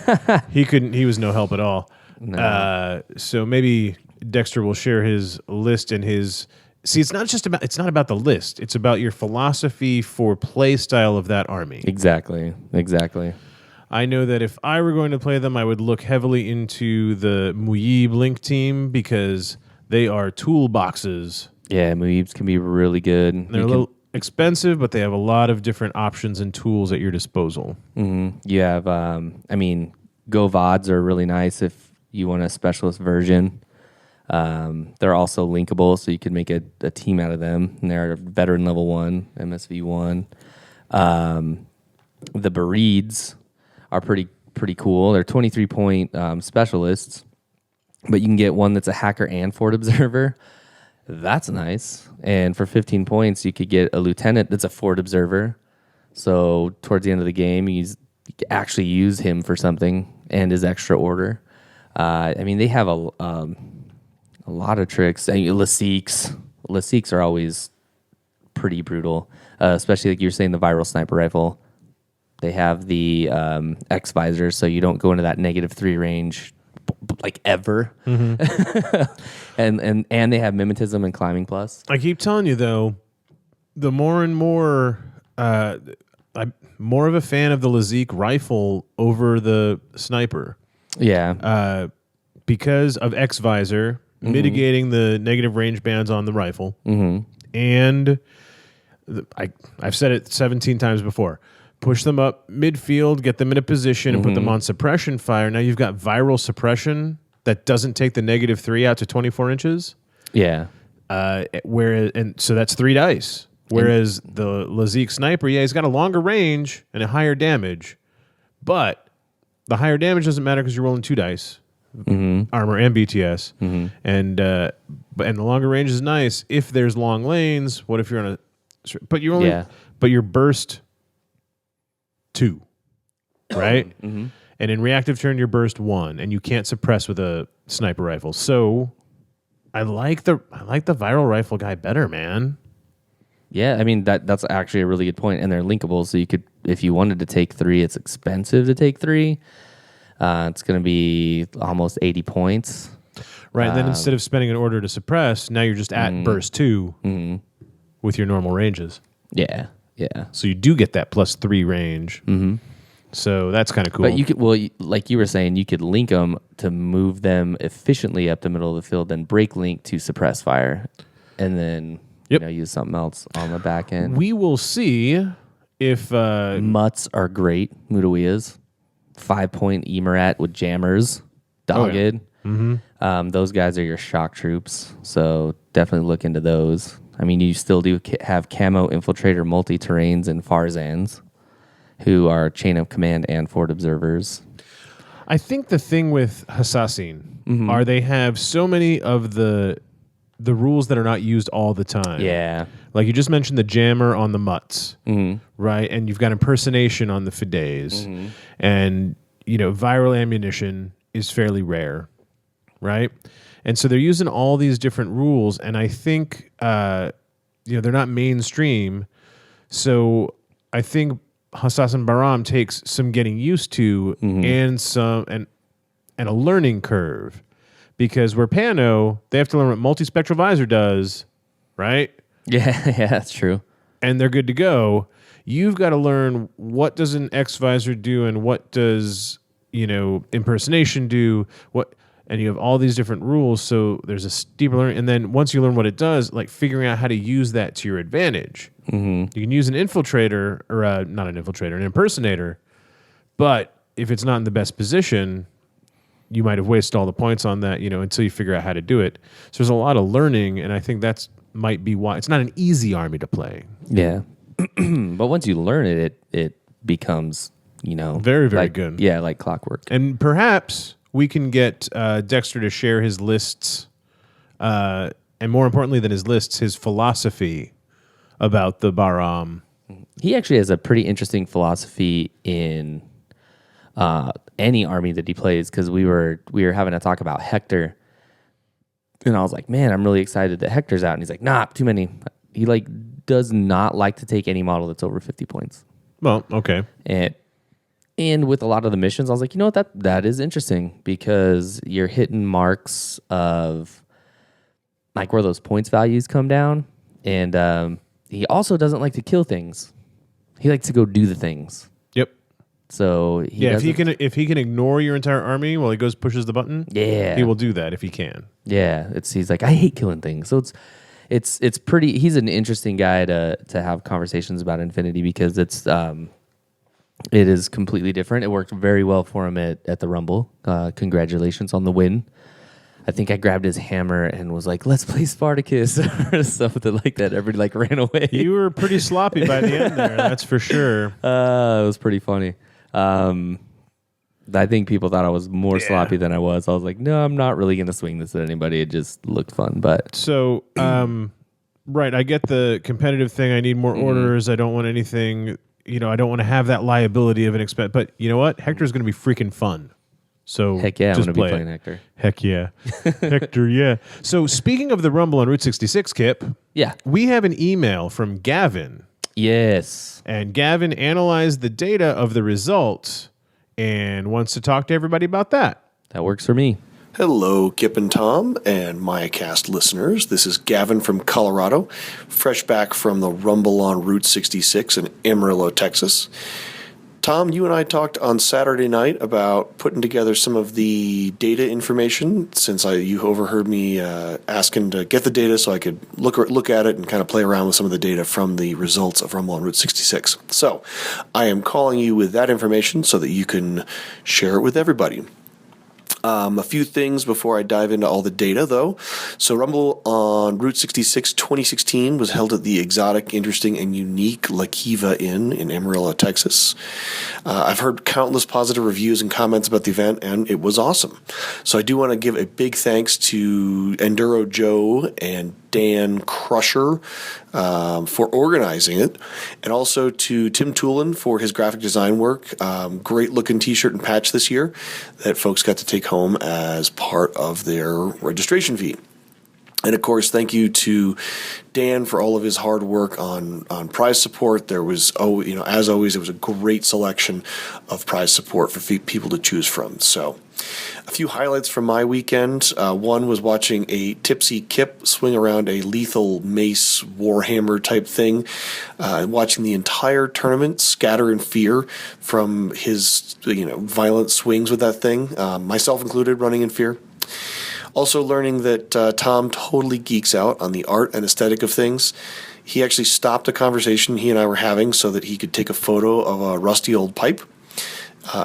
he was no help at all. No. So maybe Dexter will share his list and his... See, it's not about the list. It's about your philosophy for play style of that army. Exactly. I know that if I were going to play them, I would look heavily into the Muib Link team because they are toolboxes. Yeah, Muibs can be really good. They're a little expensive, but they have a lot of different options and tools at your disposal. You have, Go VODs are really nice if you want a specialist version. They're also linkable, so you can make a team out of them. And they're veteran level 1, MSV 1. The Bereeds are pretty cool. They're 23-point specialists, but you can get one that's a hacker and fort observer. That's nice. And for 15 points, you could get a lieutenant that's a fort observer. So towards the end of the game, you can actually use him for something and his extra order. They have a lot of tricks. Lasiques are always pretty brutal, especially like you're saying, the viral sniper rifle. They have the X visor, so you don't go into that -3 range like ever. and they have mimetism and climbing plus. I keep telling you though, the more and more I'm more of a fan of the Lazik rifle over the sniper. Yeah. Because of X visor mitigating the negative range bands on the rifle. And I've said it 17 times before. Push them up midfield, get them in a position, and put them on suppression fire. Now you've got viral suppression that doesn't take the -3 out to 24 inches. Yeah. So that's 3 dice. Whereas the Lazik sniper, he's got a longer range and a higher damage, but the higher damage doesn't matter because you're rolling 2 dice, armor and BTS, and the longer range is nice if there's long lanes. What if you're on but you're burst 2, right? And in reactive turn, you're burst 1, and you can't suppress with a sniper rifle. So I like the viral rifle guy better, man. Yeah, that's actually a really good point, and they're linkable. So you could, if you wanted to take 3, it's expensive to take 3. It's going to be almost 80 points. Right. Then instead of spending an order to suppress, now you're just at burst 2 with your normal ranges. Yeah. So you do get that +3 range. So that's kind of cool. But you could, like you were saying, you could link them to move them efficiently up the middle of the field, then break link to suppress fire, and then use something else on the back end. We will see if Mutts are great. Mudawiyas, 5-point Emerat with jammers, dogged. Those guys are your shock troops, so definitely look into those. You still do have camo infiltrator multi-terrains and Farzans, who are chain of command and fort observers. I think the thing with Hassassin are they have so many of the rules that are not used all the time. Yeah. Like you just mentioned the jammer on the Mutts, right? And you've got impersonation on the Fidesz. And, viral ammunition is fairly rare. right? And so they're using all these different rules, and I think they're not mainstream. So I think Hassassin Baram takes some getting used to and a learning curve, because where Pano, they have to learn what multispectral visor does, right? Yeah, that's true. And they're good to go. You've got to learn what does an X visor do and what does impersonation do, and you have all these different rules, so there's a steeper learning. And then once you learn what it does, like figuring out how to use that to your advantage. You can use an infiltrator, or not an infiltrator, an impersonator, but if it's not in the best position, you might have wasted all the points on that, until you figure out how to do it. So there's a lot of learning, and I think that's might be why it's not an easy army to play. Yeah. But once you learn it becomes, very, very good. Yeah, like clockwork. And perhaps we can get Dexter to share his lists, and more importantly than his lists, his philosophy about the Baram. He actually has a pretty interesting philosophy in any army that he plays, because we were having a talk about Hector, and I was like, man, I'm really excited that Hector's out, and he's like, nah, too many. He does not like to take any model that's over 50 points. Well, okay. And with a lot of the missions, I was like, you know what, that is interesting, because you're hitting marks of like where those points values come down, and he also doesn't like to kill things. He likes to go do the things. Yep. So if he can ignore your entire army while he pushes the button, he will do that if he can. Yeah, he's like, I hate killing things. So it's pretty. He's an interesting guy to have conversations about Infinity, because it is completely different. It worked very well for him at the Rumble. Congratulations on the win. I think I grabbed his hammer and was like, let's play Spartacus or something like that. Everybody ran away. You were pretty sloppy by the end there, that's for sure. It was pretty funny. I think people thought I was more sloppy than I was. I was like, no, I'm not really going to swing this at anybody. It just looked fun. But so, right, I get the competitive thing. I need more orders. I don't want anything, I don't want to have that liability of an expense. But you know what? Hector's going to be freaking fun. So heck yeah, I'm just going to be playing Hector. Heck yeah. Hector, yeah. So speaking of the Rumble on Route 66, Kip, yeah, we have an email from Gavin. Yes. And Gavin analyzed the data of the results and wants to talk to everybody about that. That works for me. Hello, Kip and Tom and MayaCast listeners. This is Gavin from Colorado, fresh back from the Rumble on Route 66 in Amarillo, Texas. Tom, you and I talked on Saturday night about putting together some of the data information, since you overheard me asking to get the data so I could look at it and kind of play around with some of the data from the results of Rumble on Route 66. So I am calling you with that information so that you can share it with everybody. A few things before I dive into all the data, though. So Rumble on Route 66 2016 was held at the exotic, interesting, and unique La Kiva Inn in Amarillo, Texas. I've heard countless positive reviews and comments about the event, and it was awesome. So I do want to give a big thanks to Enduro Joe and Dan Crusher for organizing it, and also to Tim Toolin for his graphic design work. Great looking t-shirt and patch this year that folks got to take home as part of their registration fee. And of course, thank you to Dan for all of his hard work on prize support. There was, as always, it was a great selection of prize support for people to choose from. So a few highlights from my weekend. One was watching a Tipsy Kip swing around a lethal mace warhammer type thing, watching the entire tournament scatter in fear from his violent swings with that thing, myself included, running in fear. Also learning that Tom totally geeks out on the art and aesthetic of things. He actually stopped a conversation he and I were having so that he could take a photo of a rusty old pipe.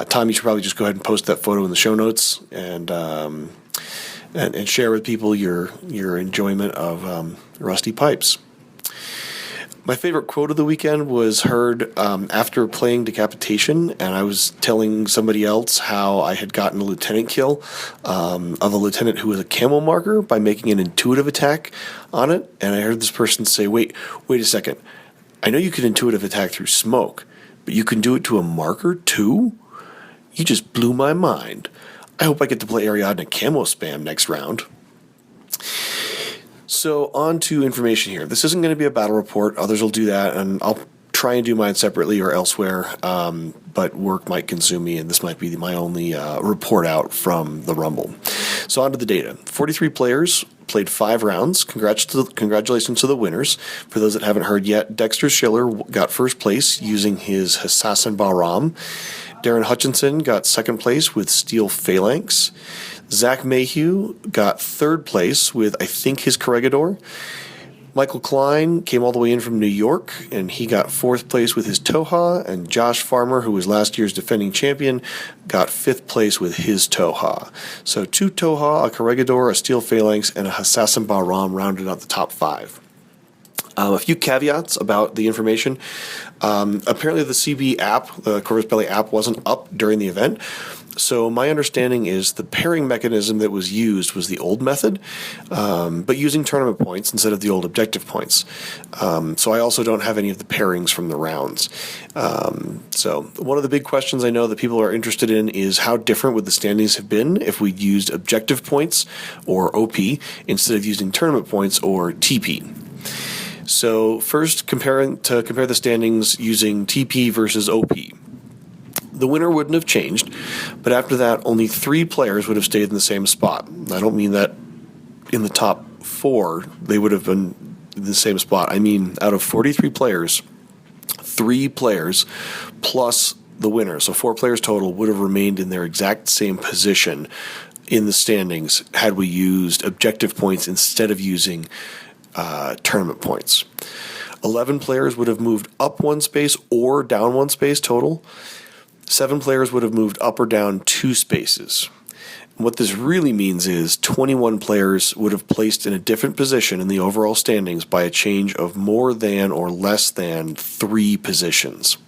Tom, you should probably just go ahead and post that photo in the show notes and share with people your enjoyment of rusty pipes. My favorite quote of the weekend was heard after playing Decapitation, and I was telling somebody else how I had gotten a lieutenant kill of a lieutenant who was a camo marker by making an intuitive attack on it, and I heard this person say, wait a second, I know you can intuitive attack through smoke, but you can do it to a marker too? You just blew my mind. I hope I get to play Ariadne Camo Spam next round. So on to information here. This isn't going to be a battle report. Others will do that, and I'll try and do mine separately or elsewhere, but work might consume me, and this might be my only report out from the Rumble. So on to the data. 43 players played 5 rounds. Congratulations to the winners. For those that haven't heard yet, Dexter Schiller got first place using his Assassin Bahram. Darren Hutchinson got second place with Steel Phalanx. Zach Mayhew got third place with, I think, his Corregidor. Michael Klein came all the way in from New York, and he got fourth place with his Toha. And Josh Farmer, who was last year's defending champion, got fifth place with his Toha. So 2 Toha, a Corregidor, a Steel Phalanx, and a Assassin Bahram rounded out the top 5. A few caveats about the information. Apparently the CB app, the Corvus Belli app, wasn't up during the event. So my understanding is the pairing mechanism that was used was the old method, but using tournament points instead of the old objective points. So I also don't have any of the pairings from the rounds. So one of the big questions I know that people are interested in is how different would the standings have been if we used objective points or OP instead of using tournament points or TP. So first, compare the standings using TP versus OP. The winner wouldn't have changed, but after that, only 3 players would have stayed in the same spot. I don't mean that in the top 4 they would have been in the same spot. I mean, out of 43 players, 3 players plus the winner, so 4 players total, would have remained in their exact same position in the standings had we used objective points instead of using tournament points. 11 players would have moved up 1 space or down 1 space total. 7 players would have moved up or down 2 spaces. And what this really means is 21 players would have placed in a different position in the overall standings by a change of more than or less than 3 positions.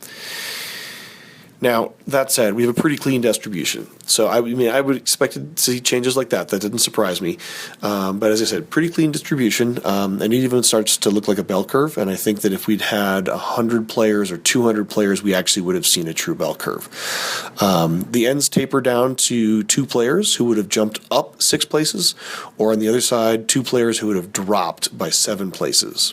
Now, that said, we have a pretty clean distribution. So, I would expect to see changes like that. That didn't surprise me. But as I said, pretty clean distribution. And it even starts to look like a bell curve. And I think that if we'd had 100 players or 200 players, we actually would have seen a true bell curve. The ends taper down to 2 players who would have jumped up 6 places, or on the other side, 2 players who would have dropped by 7 places.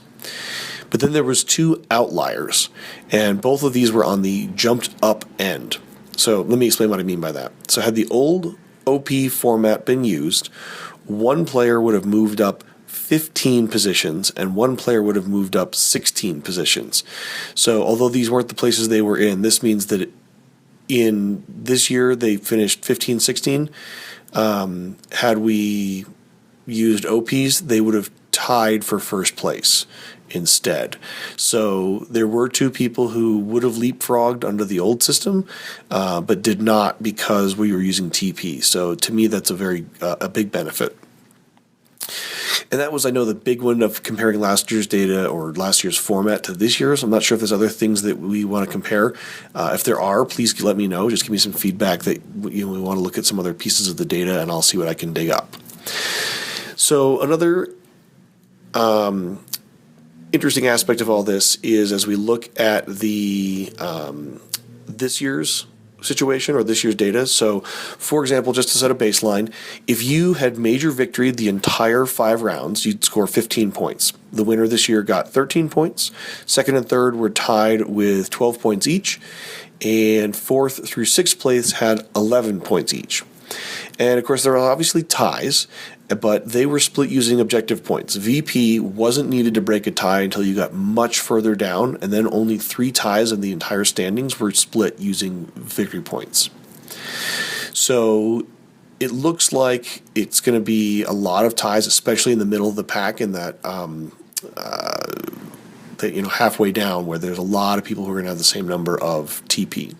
But then there was 2 outliers, and both of these were on the jumped up end. So let me explain what I mean by that. So had the old OP format been used, 1 player would have moved up 15 positions, and 1 player would have moved up 16 positions. So although these weren't the places they were in, this means that in this year they finished 15-16. Had we used OPs, they would have tied for first place instead. So there were 2 people who would have leapfrogged under the old system, but did not because we were using TP. So to me, that's a big benefit. And that was, I know, the big one of comparing last year's data or last year's format to this year's. I'm not sure if there's other things that we want to compare. If there are, please let me know. Just give me some feedback that we want to look at some other pieces of the data, and I'll see what I can dig up. So another interesting aspect of all this is as we look at the this year's situation or this year's data. So, for example, just to set a baseline, if you had major victory the entire 5 rounds, you'd score 15 points. The winner this year got 13 points. Second and third were tied with 12 points each, and 4th through 6th place had 11 points each. And of course, there are obviously ties, but they were split using objective points. VP wasn't needed to break a tie until you got much further down, and then only 3 ties in the entire standings were split using victory points. So it looks like it's going to be a lot of ties, especially in the middle of the pack in that halfway down where there's a lot of people who are going to have the same number of TP.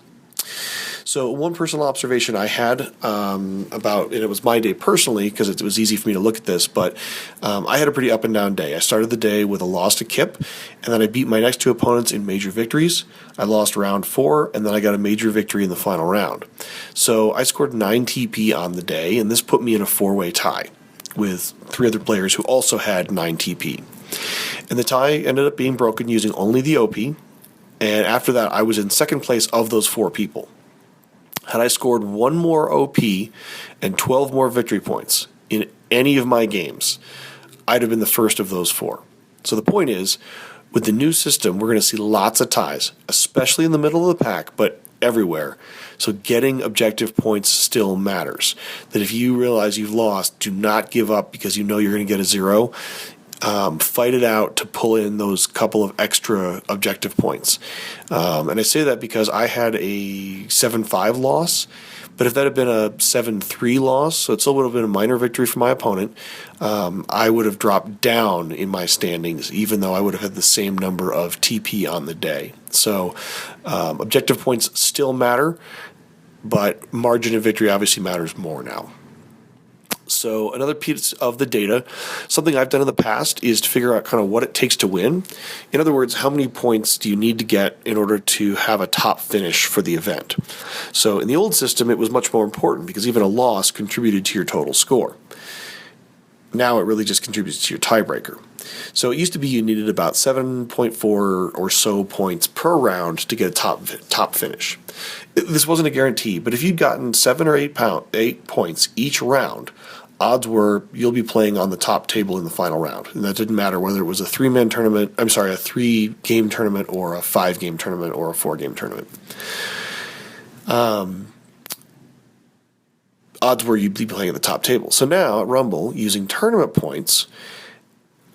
So one personal observation I had about, and it was my day personally because it was easy for me to look at this, but I had a pretty up and down day. I started the day with a loss to Kip, and then I beat my next 2 opponents in major victories. I lost round 4, and then I got a major victory in the final round. So I scored 9 TP on the day, and this put me in a 4-way tie with 3 other players who also had 9 TP. And the tie ended up being broken using only the OP, and after that I was in second place of those 4 people. Had I scored one more OP and 12 more victory points in any of my games, I'd have been the first of those 4. So the point is, with the new system, we're going to see lots of ties, especially in the middle of the pack, but everywhere. So getting objective points still matters. That if you realize you've lost, do not give up because you know you're going to get a 0. Fight it out to pull in those couple of extra objective points. And I say that because I had a 7-5 loss, but if that had been a 7-3 loss, so it still would have been a minor victory for my opponent, I would have dropped down in my standings, even though I would have had the same number of TP on the day. So objective points still matter, but margin of victory obviously matters more now. So another piece of the data, something I've done in the past, is to figure out kind of what it takes to win. In other words, how many points do you need to get in order to have a top finish for the event? So in the old system, it was much more important because even a loss contributed to your total score. Now it really just contributes to your tiebreaker. So it used to be you needed about 7.4 or so points per round to get a top finish. This wasn't a guarantee, but if you'd gotten 7 or 8 points each round, odds were you'll be playing on the top table in the final round. And that didn't matter whether it was a 3-game tournament or a 5-game tournament or a 4-game tournament. Odds were you'd be playing at the top table. So now at Rumble, using tournament points,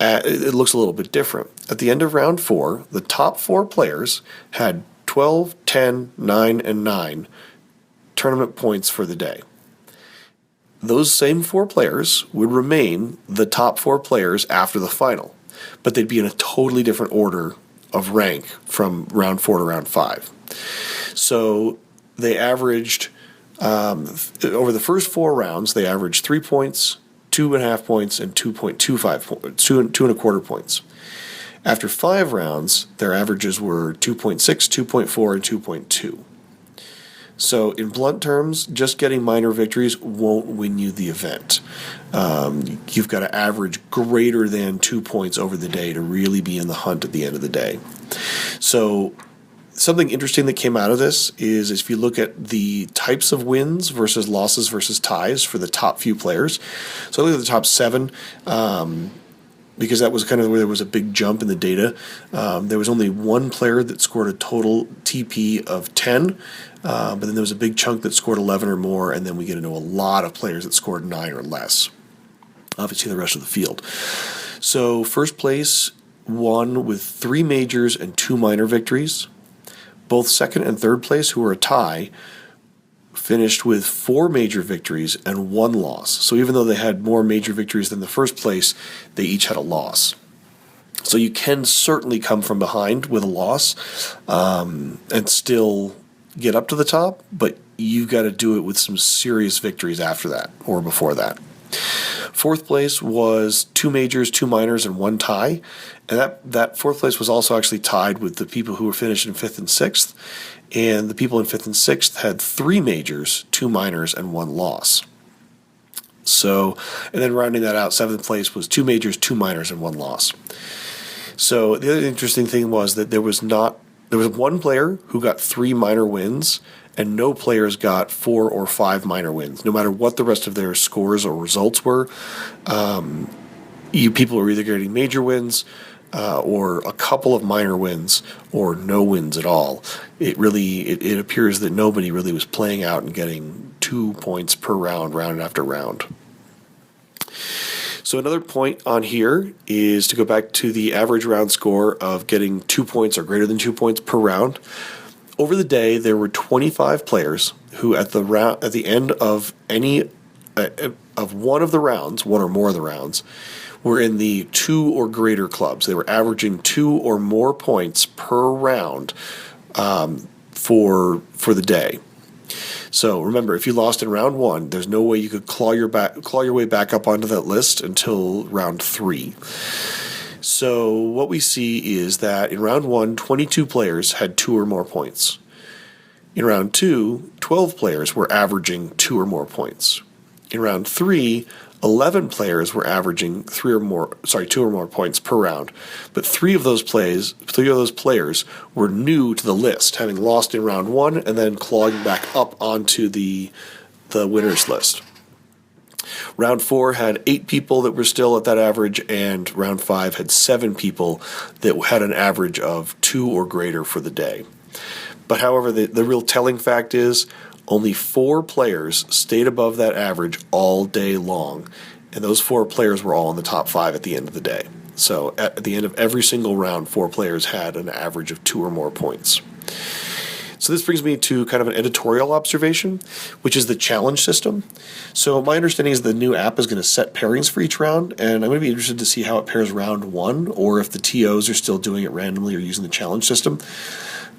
it looks a little bit different. At the end of round 4, the top 4 players had 12, 10, 9, and 9 tournament points for the day. Those same 4 players would remain the top 4 players after the final, but they'd be in a totally different order of rank from round 4 to round 5. So they averaged, over the first 4 rounds, they averaged 3 points, 2.5 points, and 2.25 points, 2.25 points. After 5 rounds, their averages were 2.6, 2.4, and 2.2. So in blunt terms, just getting minor victories won't win you the event. You've got to average greater than 2 points over the day to really be in the hunt at the end of the day. So something interesting that came out of this is if you look at the types of wins versus losses versus ties for the top few players. So I look at the top 7, because that was kind of where there was a big jump in the data. There was only one player that scored a total TP of 10, but then there was a big chunk that scored 11 or more, and then we get into a lot of players that scored 9 or less. Obviously, the rest of the field. So first place won with 3 majors and 2 minor victories. Both second and third place, who were a tie, finished with 4 major victories and 1 loss. So even though they had more major victories than the first place, they each had a loss. So you can certainly come from behind with a loss and still get up to the top, but you've got to do it with some serious victories after that or before that. Fourth place was 2 majors, 2 minors, and 1 tie. And that fourth place was also actually tied with the people who were finished in 5th and 6th. And the people in 5th and 6th had 3 majors, 2 minors, and 1 loss. So, and then rounding that out, 7th place was 2 majors, 2 minors, and 1 loss. So the other interesting thing was that there was one player who got 3 minor wins, and no players got 4 or 5 minor wins. No matter what the rest of their scores or results were, people were either getting major wins or a couple of minor wins or no wins at all. It appears that nobody really was playing out and getting 2 points per round after round. So another point on here is to go back to the average round score of getting 2 points or greater than 2 points per round. Over the day, there were 25 players who, at the end of one of the rounds, one or more of the rounds, were in the 2 or greater clubs. They were averaging 2 or more points per round for the day. So remember, if you lost in round 1, there's no way you could claw your way back up onto that list until round 3. So what we see is that in round 1, 22 players had 2 or more points. In round 2, 12 players were averaging 2 or more points. In round 3, 11 players were averaging two or more points per round, but three of those players were new to the list, having lost in round 1 and then clawing back up onto the winners list. Round 4 had 8 people that were still at that average, and round 5 had 7 people that had an average of 2 or greater for the day. But however, the real telling fact is only 4 players stayed above that average all day long, and those 4 players were all in the top 5 at the end of the day. So at the end of every single round, 4 players had an average of 2 or more points. So this brings me to kind of an editorial observation, which is the challenge system. So my understanding is the new app is going to set pairings for each round, and I'm going to be interested to see how it pairs round 1, or if the TOs are still doing it randomly or using the challenge system.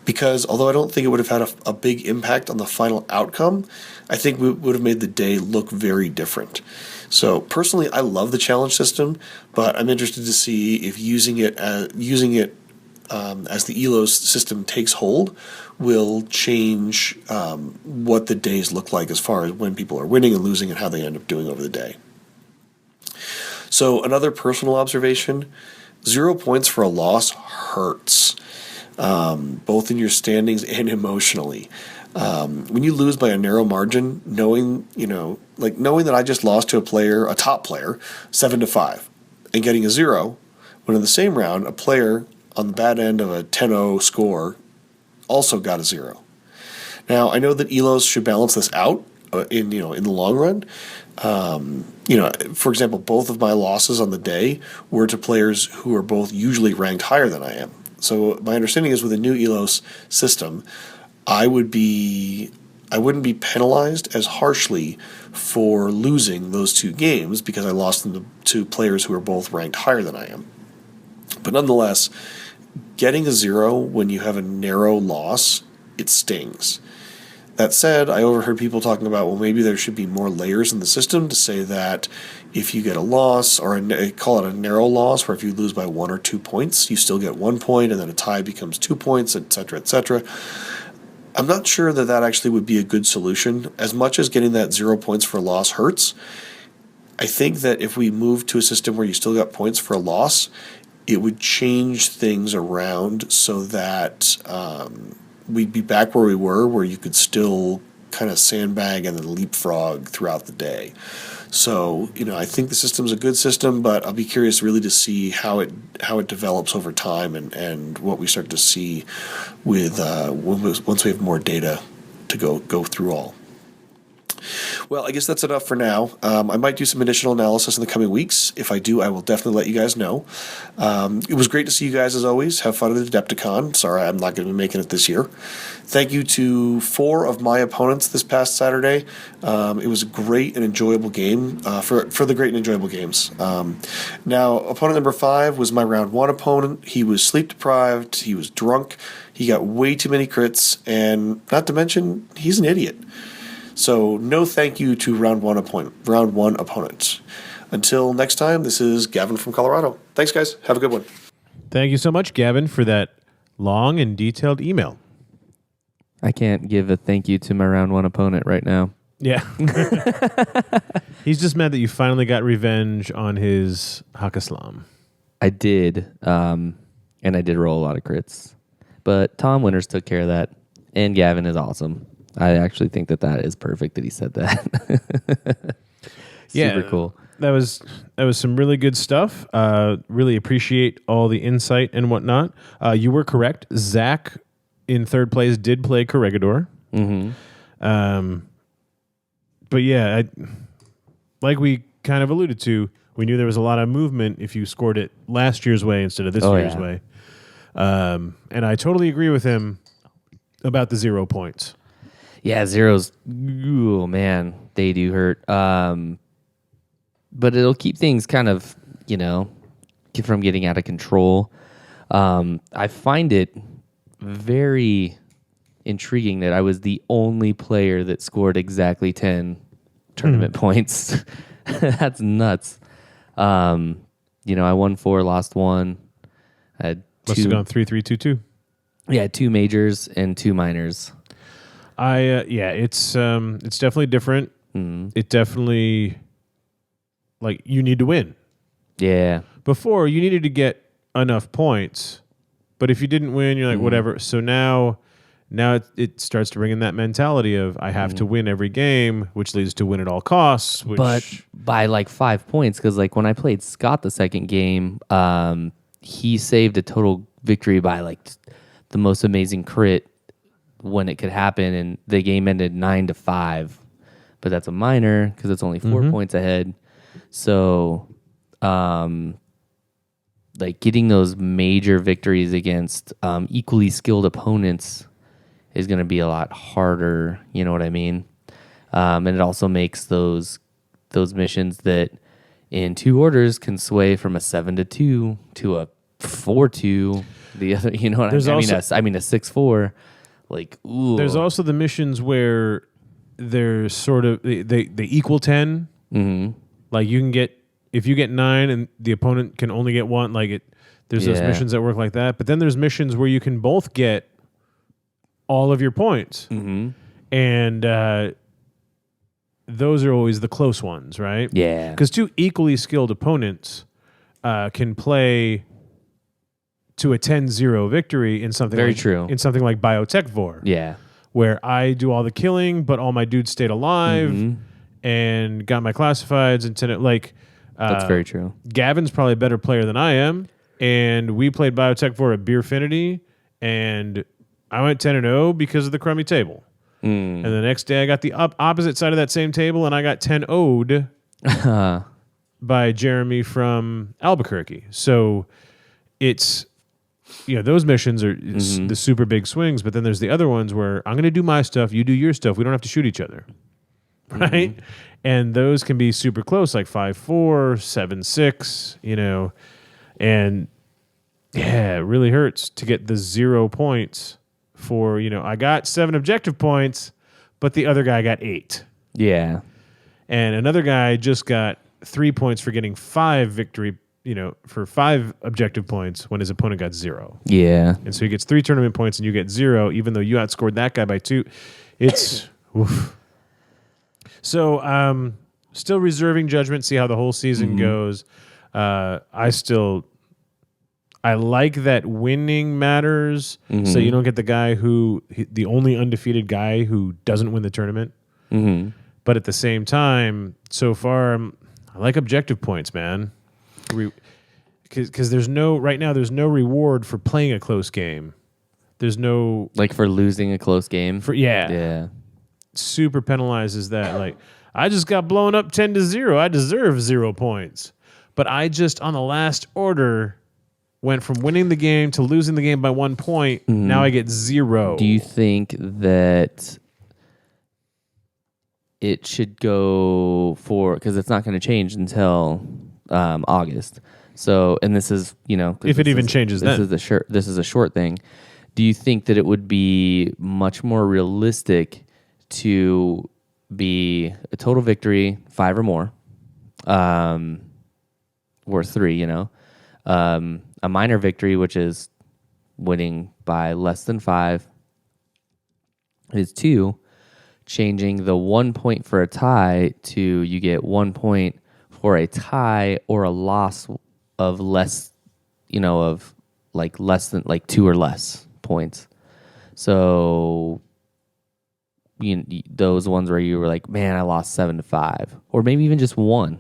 Because although I don't think it would have had a big impact on the final outcome, I think we would have made the day look very different. So personally, I love the challenge system, but I'm interested to see if using it as the ELOS system takes hold will change what the days look like as far as when people are winning and losing and how they end up doing over the day. So another personal observation, 0 points for a loss hurts. Both in your standings and emotionally. When you lose by a narrow margin, knowing that I just lost to a top player, 7-5, and getting a 0, when in the same round, a player on the bad end of a 10-0 score also got a 0. Now, I know that ELOs should balance this out in the long run. For example, both of my losses on the day were to players who are both usually ranked higher than I am. So my understanding is with a new ELOS system, I wouldn't be penalized as harshly for losing those 2 games because I lost them to players who are both ranked higher than I am. But nonetheless, getting a 0 when you have a narrow loss, it stings. That said, I overheard people talking about, well, maybe there should be more layers in the system to say that if you get a loss, or call it a narrow loss, where if you lose by 1 or 2 points, you still get 1 point, and then a tie becomes 2 points, etc., etc. I'm not sure that actually would be a good solution. As much as getting that 0 points for a loss hurts, I think that if we move to a system where you still got points for a loss, it would change things around so that we'd be back where we were, where you could still kind of sandbag and then leapfrog throughout the day. So, I think the system's a good system, but I'll be curious really to see how it develops over time and what we start to see with once we have more data to go through all. Well, I guess that's enough for now. I might do some additional analysis in the coming weeks. If I do, I will definitely let you guys know. It was great to see you guys as always. Have fun at Adepticon. Sorry, I'm not going to be making it this year. Thank you to 4 of my opponents this past Saturday. It was a great and enjoyable game for the great and enjoyable games. Now, opponent number 5 was my round 1 opponent. He was sleep deprived. He was drunk. He got way too many crits, and not to mention, he's an idiot. So no thank you to round one opponents. Until next time, this is Gavin from Colorado. Thanks, guys. Have a good one. Thank you so much, Gavin, for that long and detailed email. I can't give a thank you to my round 1 opponent right now. Yeah. He's just mad that you finally got revenge on his Hakaslam. I did, and I did roll a lot of crits. But Tom Winters took care of that, and Gavin is awesome. I actually think that is perfect that he said that. Super cool. That was some really good stuff. Really appreciate all the insight and whatnot. You were correct. Zach in third place did play Corregidor. Mm-hmm. But yeah, like we kind of alluded to, we knew there was a lot of movement if you scored it last year's way instead of this year's way. And I totally agree with him about the 0 points. Yeah, zeros, oh man, they do hurt. But it'll keep things kind of, from getting out of control. I find it very intriguing that I was the only player that scored exactly 10 tournament points. That's nuts. I won 4, lost 1. I had 2. Must have gone 3-3-2-2. Yeah, 2 majors and 2 minors. It's definitely different. It definitely like you need to win. Yeah. Before, you needed to get enough points, but if you didn't win, you're like, whatever. So now it starts to bring in that mentality of I have to win every game, which leads to win at all costs. But by like 5 points, because like when I played Scott the second game, he saved a total victory by like the most amazing crit when it could happen, and the game ended 9-5. But that's a minor because it's only 4 points ahead. So, like getting those major victories against equally skilled opponents is going to be a lot harder. You know what I mean? And it also makes those missions that in 2 orders can sway from a 7-2 to a 4-2. The other, you know what I mean? I mean a 6-4. Like, ooh. There's also the missions where they're sort of they equal 10. Mm-hmm. Like you can get, if you get 9 and the opponent can only get 1. Like it, there's those missions that work like that. But then there's missions where you can both get all of your points, and those are always the close ones, right? Yeah, because 2 equally skilled opponents can play to a 10-0 victory in something in something like Biotech Vor. Yeah, where I do all the killing, but all my dudes stayed alive and got my classifieds and that's very true. Gavin's probably a better player than I am, and we played Biotech Vor at Beerfinity, and I went 10-0 because of the crummy table. And the next day I got the opposite side of that same table, and I got 10-0'd by Jeremy from Albuquerque. So it's, those missions are the super big swings, but then there's the other ones where I'm going to do my stuff, you do your stuff. We don't have to shoot each other, right? And those can be super close, like 5-4, 7-6, and yeah, it really hurts to get the 0 points for, I got 7 objective points, but the other guy got 8. Yeah. And another guy just got 3 points for getting 5 victory, for 5 objective points when his opponent got 0. Yeah. And so he gets 3 tournament points and you get 0, even though you outscored that guy by 2. It's oof. So still reserving judgment, see how the whole season goes. I like that winning matters, so you don't get the guy the only undefeated guy who doesn't win the tournament. But at the same time, so far, I like objective points, man. Because there's no reward for playing a close game. There's no like for losing a close game. Yeah. Super penalizes that. Like I just got blown up 10-0. I deserve 0 points. But I just on the last order went from winning the game to losing the game by 1 point. Now I get 0. Do you think that it should go for, because it's not going to change until August? So, and this is, if it even changes then. This is a short thing. Do you think that it would be much more realistic to be a total victory 5 or more, or 3, a minor victory, which is winning by less than 5, is 2, changing the 1 point for a tie to you get 1 point for a tie or a loss of less, of like less than like 2 or less points. So those ones where you were like, man, I lost 7-5, or maybe even just 1.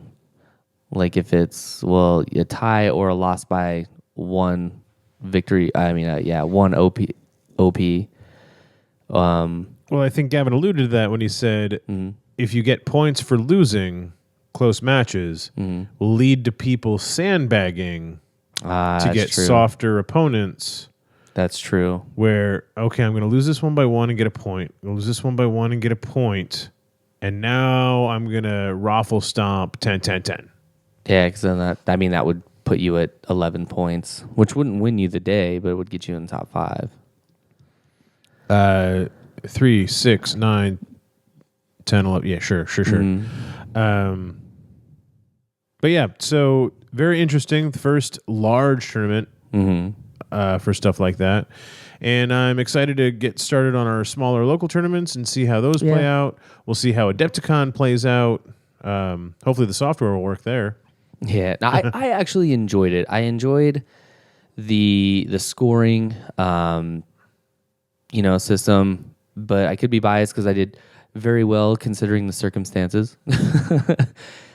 Like if it's a tie or a loss by 1 victory. I mean, 1 OP. Well, I think Gavin alluded to that when he said, if you get points for losing close matches, will lead to people sandbagging to get softer opponents. That's true. Where, okay, I'm going to lose this one by 1 and get a point. I'm going to lose this one by 1 and get a point. And now I'm going to raffle stomp 10-10-10. Yeah, because then that would put you at 11 points, which wouldn't win you the day, but it would get you in the top 5. 3, 6, 9, 10, 11. Yeah, sure. But yeah, so very interesting. First large tournament for stuff like that. And I'm excited to get started on our smaller local tournaments and see how those play out. We'll see how Adepticon plays out. Hopefully the software will work there. Yeah, no, I actually enjoyed it. I enjoyed the scoring, system, but I could be biased because I did very well considering the circumstances.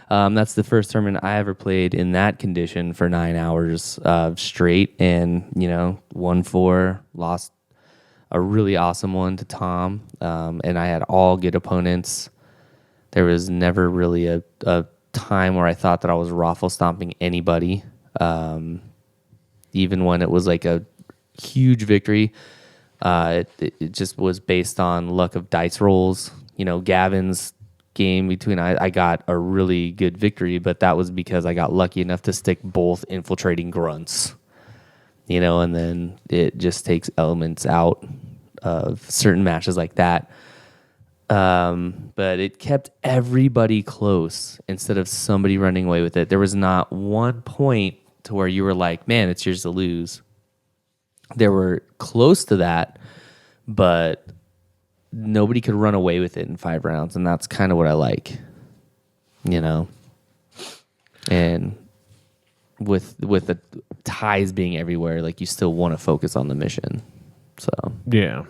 That's the first tournament I ever played in that condition for 9 hours straight, and 1-4, lost a really awesome one to Tom, and I had all good opponents. There was never really a time where I thought that I was raffle stomping anybody, even when it was like a huge victory. It just was based on luck of dice rolls. Gavin's game between I got a really good victory, but that was because I got lucky enough to stick both infiltrating grunts. And then it just takes elements out of certain matches like that. But it kept everybody close instead of somebody running away with it. There was not one point to where you were like, man, it's yours to lose. There were close to that, but nobody could run away with it in 5 rounds, and that's kind of what I like, And with the ties being everywhere, like you still want to focus on the mission. So Yeah.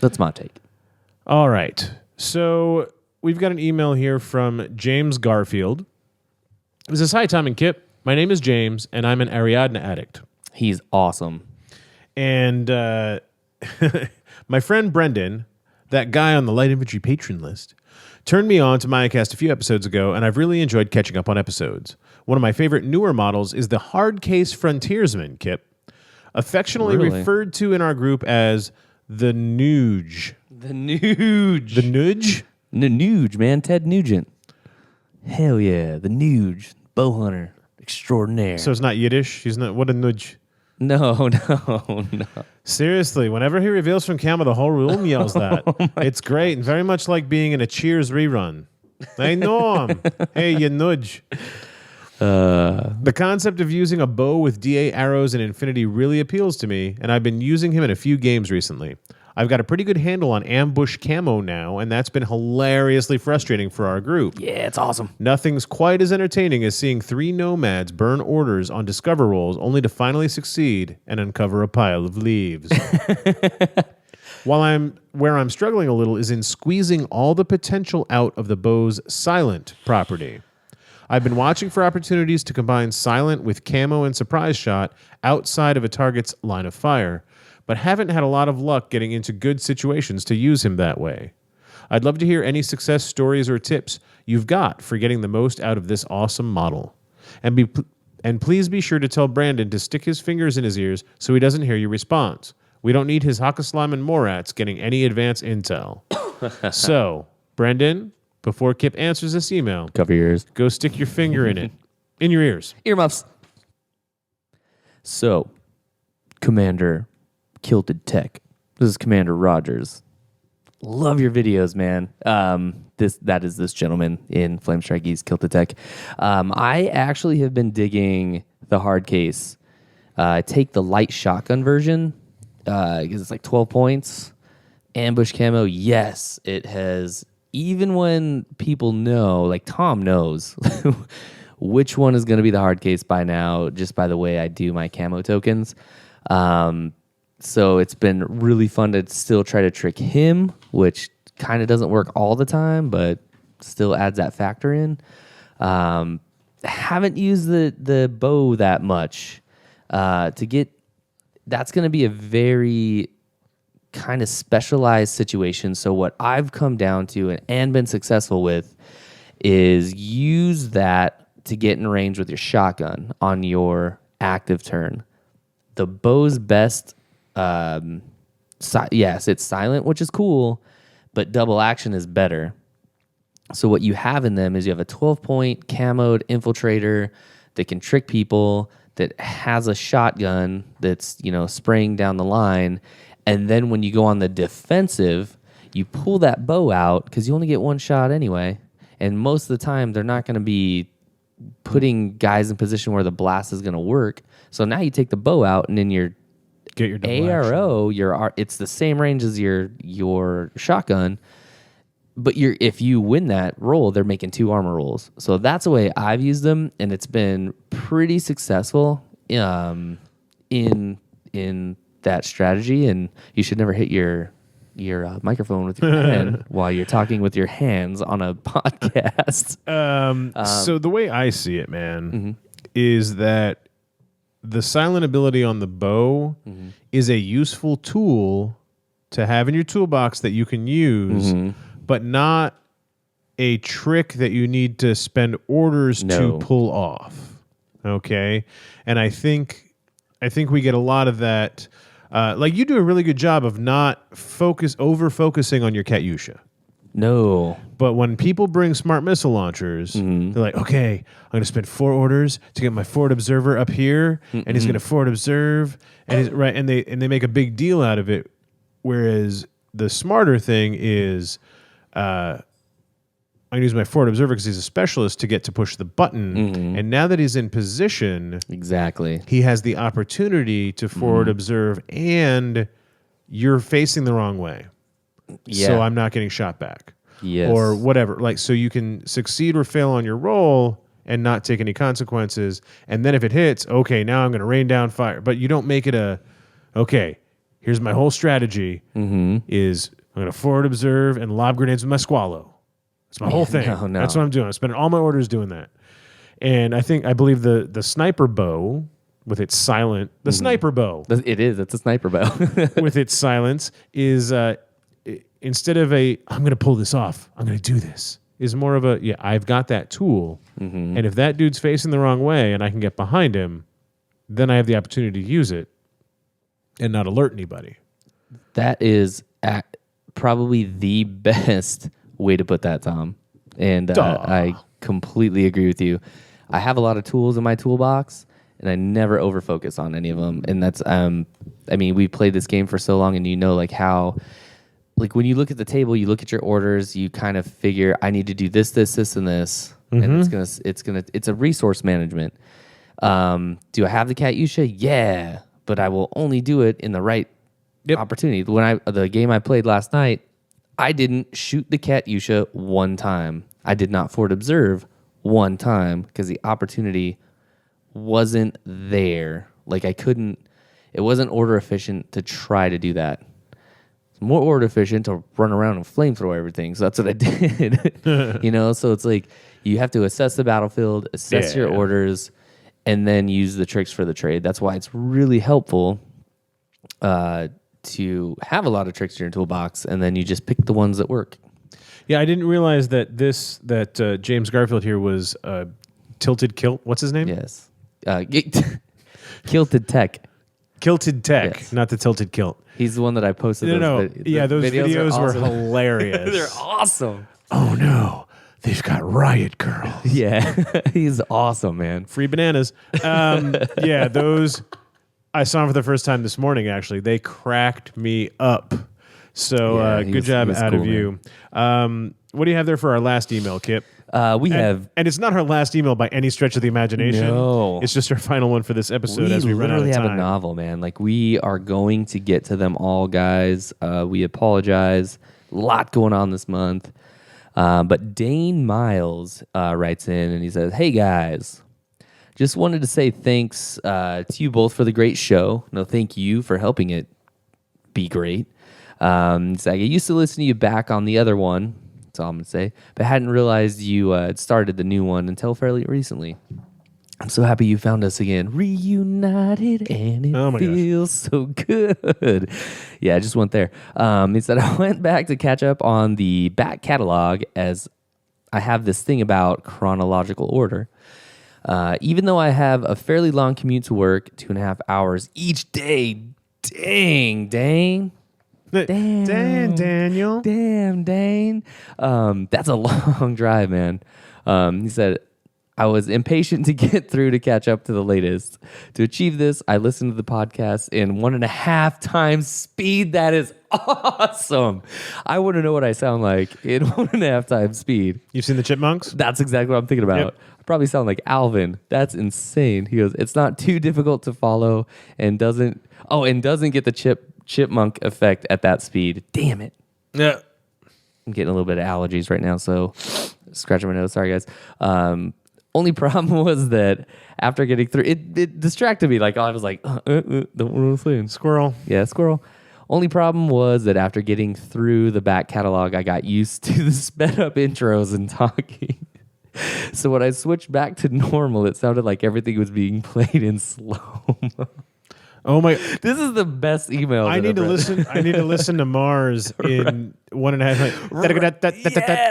that's my take. All right. So we've got an email here from James Garfield. It says, "Hi, Tom and Kip. My name is James, and I'm an Ariadne addict. He's awesome. And my friend Brendan, that guy on the light infantry patron list, turned me on to MayaCast a few episodes ago, and I've really enjoyed catching up on episodes. One of my favorite newer models is the Hard Case Frontiersman, Kip, affectionately Really? referred to in our group as the Nuge. The Nuge. The Nuge? The Nuge, man. Ted Nugent. Hell yeah. The Nuge. Bow hunter. Extraordinaire. So it's not Yiddish? He's not. What a nudge. No. Seriously, whenever he reveals from camera, the whole room yells that. It's great and very much like being in a Cheers rerun. Hey, Norm. Hey, you nudge. The concept of using a bow with DA arrows and infinity really appeals to me, and I've been using him in a few games recently. I've got a pretty good handle on ambush camo now, and that's been hilariously frustrating for our group. Yeah, it's awesome. Nothing's quite as entertaining as seeing 3 nomads burn orders on Discover rolls only to finally succeed and uncover a pile of leaves. Where I'm struggling a little is in squeezing all the potential out of the bow's silent property. I've been watching for opportunities to combine silent with camo and surprise shot outside of a target's line of fire, but haven't had a lot of luck getting into good situations to use him that way. I'd love to hear any success stories or tips you've got for getting the most out of this awesome model. And please be sure to tell Brandon to stick his fingers in his ears so he doesn't hear your response. We don't need his Hakaslam and Morats getting any advance intel. So, Brendan, before Kip answers this email, Cover your ears. go stick your finger in it. In your ears. Earmuffs. So, Commander Kilted Tech. This is Commander Rogers. Love your videos, man. That is this gentleman in Flame Strike East, Kilted Tech. I actually have been digging the hard case. Take the light shotgun version because it's like 12 points. Ambush camo, yes, it has. Even when people know, like Tom knows, which one is going to be the hard case by now, just by the way I do my camo tokens. So it's been really fun to still try to trick him, which kind of doesn't work all the time, but still adds that factor in. Haven't used the bow that much to get. That's going to be a very kind of specialized situation. So what I've come down to and been successful with is use that to get in range with your shotgun on your active turn. The bow's best. Yes, it's silent, which is cool, but double action is better. So what you have in them is you have a 12-point camoed infiltrator that can trick people, that has a shotgun that's, spraying down the line. And then when you go on the defensive, you pull that bow out because you only get one shot anyway. And most of the time, they're not going to be putting guys in position where the blast is going to work. So now you take the bow out, and then your Get your double ARO, it's the same range as your shotgun. if you win that roll, they're making 2 armor rolls. So that's the way I've used them, and it's been pretty successful in that strategy. And you should never hit your microphone with your pen while you're talking with your hands on a podcast. So the way I see it, man, is that the silent ability on the bow is a useful tool to have in your toolbox that you can use, but not a trick that you need to spend orders to pull off. Okay? And I think we get a lot of that. Like you do a really good job of not over focusing on your Katyusha. No. But when people bring smart missile launchers, they're like, okay, I'm going to spend 4 orders to get my forward observer up here, and he's going to forward observe, and they make a big deal out of it. Whereas the smarter thing is, I'm going to use my forward observer because he's a specialist to get to push the button. And now that he's in position, Exactly. he has the opportunity to forward observe, and you're facing the wrong way. Yeah. So I'm not getting shot back. Yes. Or whatever. Like, so you can succeed or fail on your roll and not take any consequences. And then if it hits, okay, now I'm going to rain down fire. But you don't make it okay, here's my whole strategy is I'm going to forward observe and lob grenades with my Squallow. That's my whole thing. No. That's what I'm doing. I'm spending all my orders doing that. And I believe the sniper bow with its silent, sniper bow. It is. It's a sniper bow. with its silence is instead of I'm going to pull this off, I'm going to do this, is more of I've got that tool. And if that dude's facing the wrong way and I can get behind him, then I have the opportunity to use it and not alert anybody. That is probably the best way to put that, Tom. And I completely agree with you. I have a lot of tools in my toolbox, and I never overfocus on any of them. And that's, we played this game for so long, and you know, like how, like when you look at the table, you look at your orders, you kind of figure, I need to do this, this, this, and this, and it's a resource management. Do I have the Katyusha? Yeah, but I will only do it in the right opportunity. The game I played last night, I didn't shoot the Katyusha one time. I did not forward observe one time because the opportunity wasn't there. Like it wasn't order efficient to try to do that. It's more order efficient to run around and flamethrower everything. So that's what I did. So it's like you have to assess the battlefield, assess your orders, and then use the tricks for the trade. That's why it's really helpful to have a lot of tricks in your toolbox, and then you just pick the ones that work. Yeah, I didn't realize that James Garfield here was Tilted Kilt. What's his name? Yes. Kilted Tech. Kilted Tech, Yes. not the Tilted Kilt. He's the one that I posted. No. Those videos were awesome. hilarious. They're awesome. Oh, no. They've got Riot Girls. Yeah. He's awesome, man. Free bananas. Those... I saw them for the first time this morning, actually. They cracked me up. So good job out of you. What do you have there for our last email, Kip? And it's not our last email by any stretch of the imagination. No. It's just our final one for this episode as we run out of time. We literally have a novel, man. Like, we are going to get to them all, guys. We apologize. A lot going on this month. But Dane Miles writes in and he says, "Hey, guys. Just wanted to say thanks to you both for the great show. No, thank you for helping it be great. So I used to listen to you back on the other one, that's all I'm going to say, but hadn't realized you had started the new one until fairly recently. I'm so happy you found us again. Reunited, and it feels so good." Yeah, I just went there. He said, "I went back to catch up on the back catalog as I have this thing about chronological order. Even though I have a fairly long commute to work, 2.5 hours each day." Dang, Dane. Damn, Daniel. Damn, Dane. That's a long drive, man. He said, "I was impatient to get through to catch up to the latest. To achieve this, I listened to the podcast in 1.5 times speed. That is awesome. I want to know what I sound like in 1.5 times speed." You've seen the Chipmunks? That's exactly what I'm thinking about. Yep. I probably sound like Alvin. That's insane. He goes, "It's not too difficult to follow and doesn't get the chipmunk effect at that speed." Damn it. Yeah. I'm getting a little bit of allergies right now, so scratching my nose. Sorry, guys. Only problem was that after getting through, it distracted me. Like I was like, don't want to say Squirrel. Yeah, squirrel. Only problem was that after getting through the back catalog, I got used to the sped up intros and talking. So when I switched back to normal, it sounded like everything was being played in slow-mo. Oh my! This is the best email. I need to listen. I need to listen to Mars in 1.5. Yeah,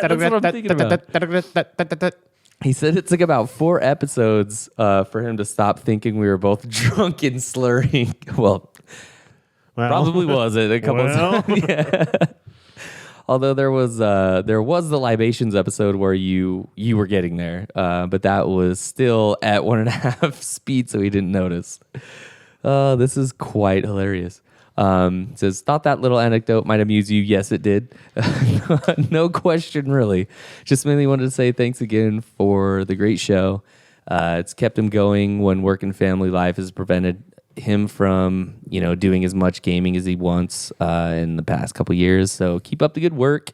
that's what I'm thinking about. He said it took about 4 episodes for him to stop thinking we were both drunk and slurring. Well, probably wasn't a couple of times. Yeah. Although there was the libations episode where you were getting there, but that was still at 1.5 speed, so he didn't notice. This is quite hilarious. It says, thought that little anecdote might amuse you. Yes, it did. No question, really. Just mainly wanted to say thanks again for the great show. It's kept him going when work and family life has prevented him from, doing as much gaming as he wants in the past couple years. So keep up the good work.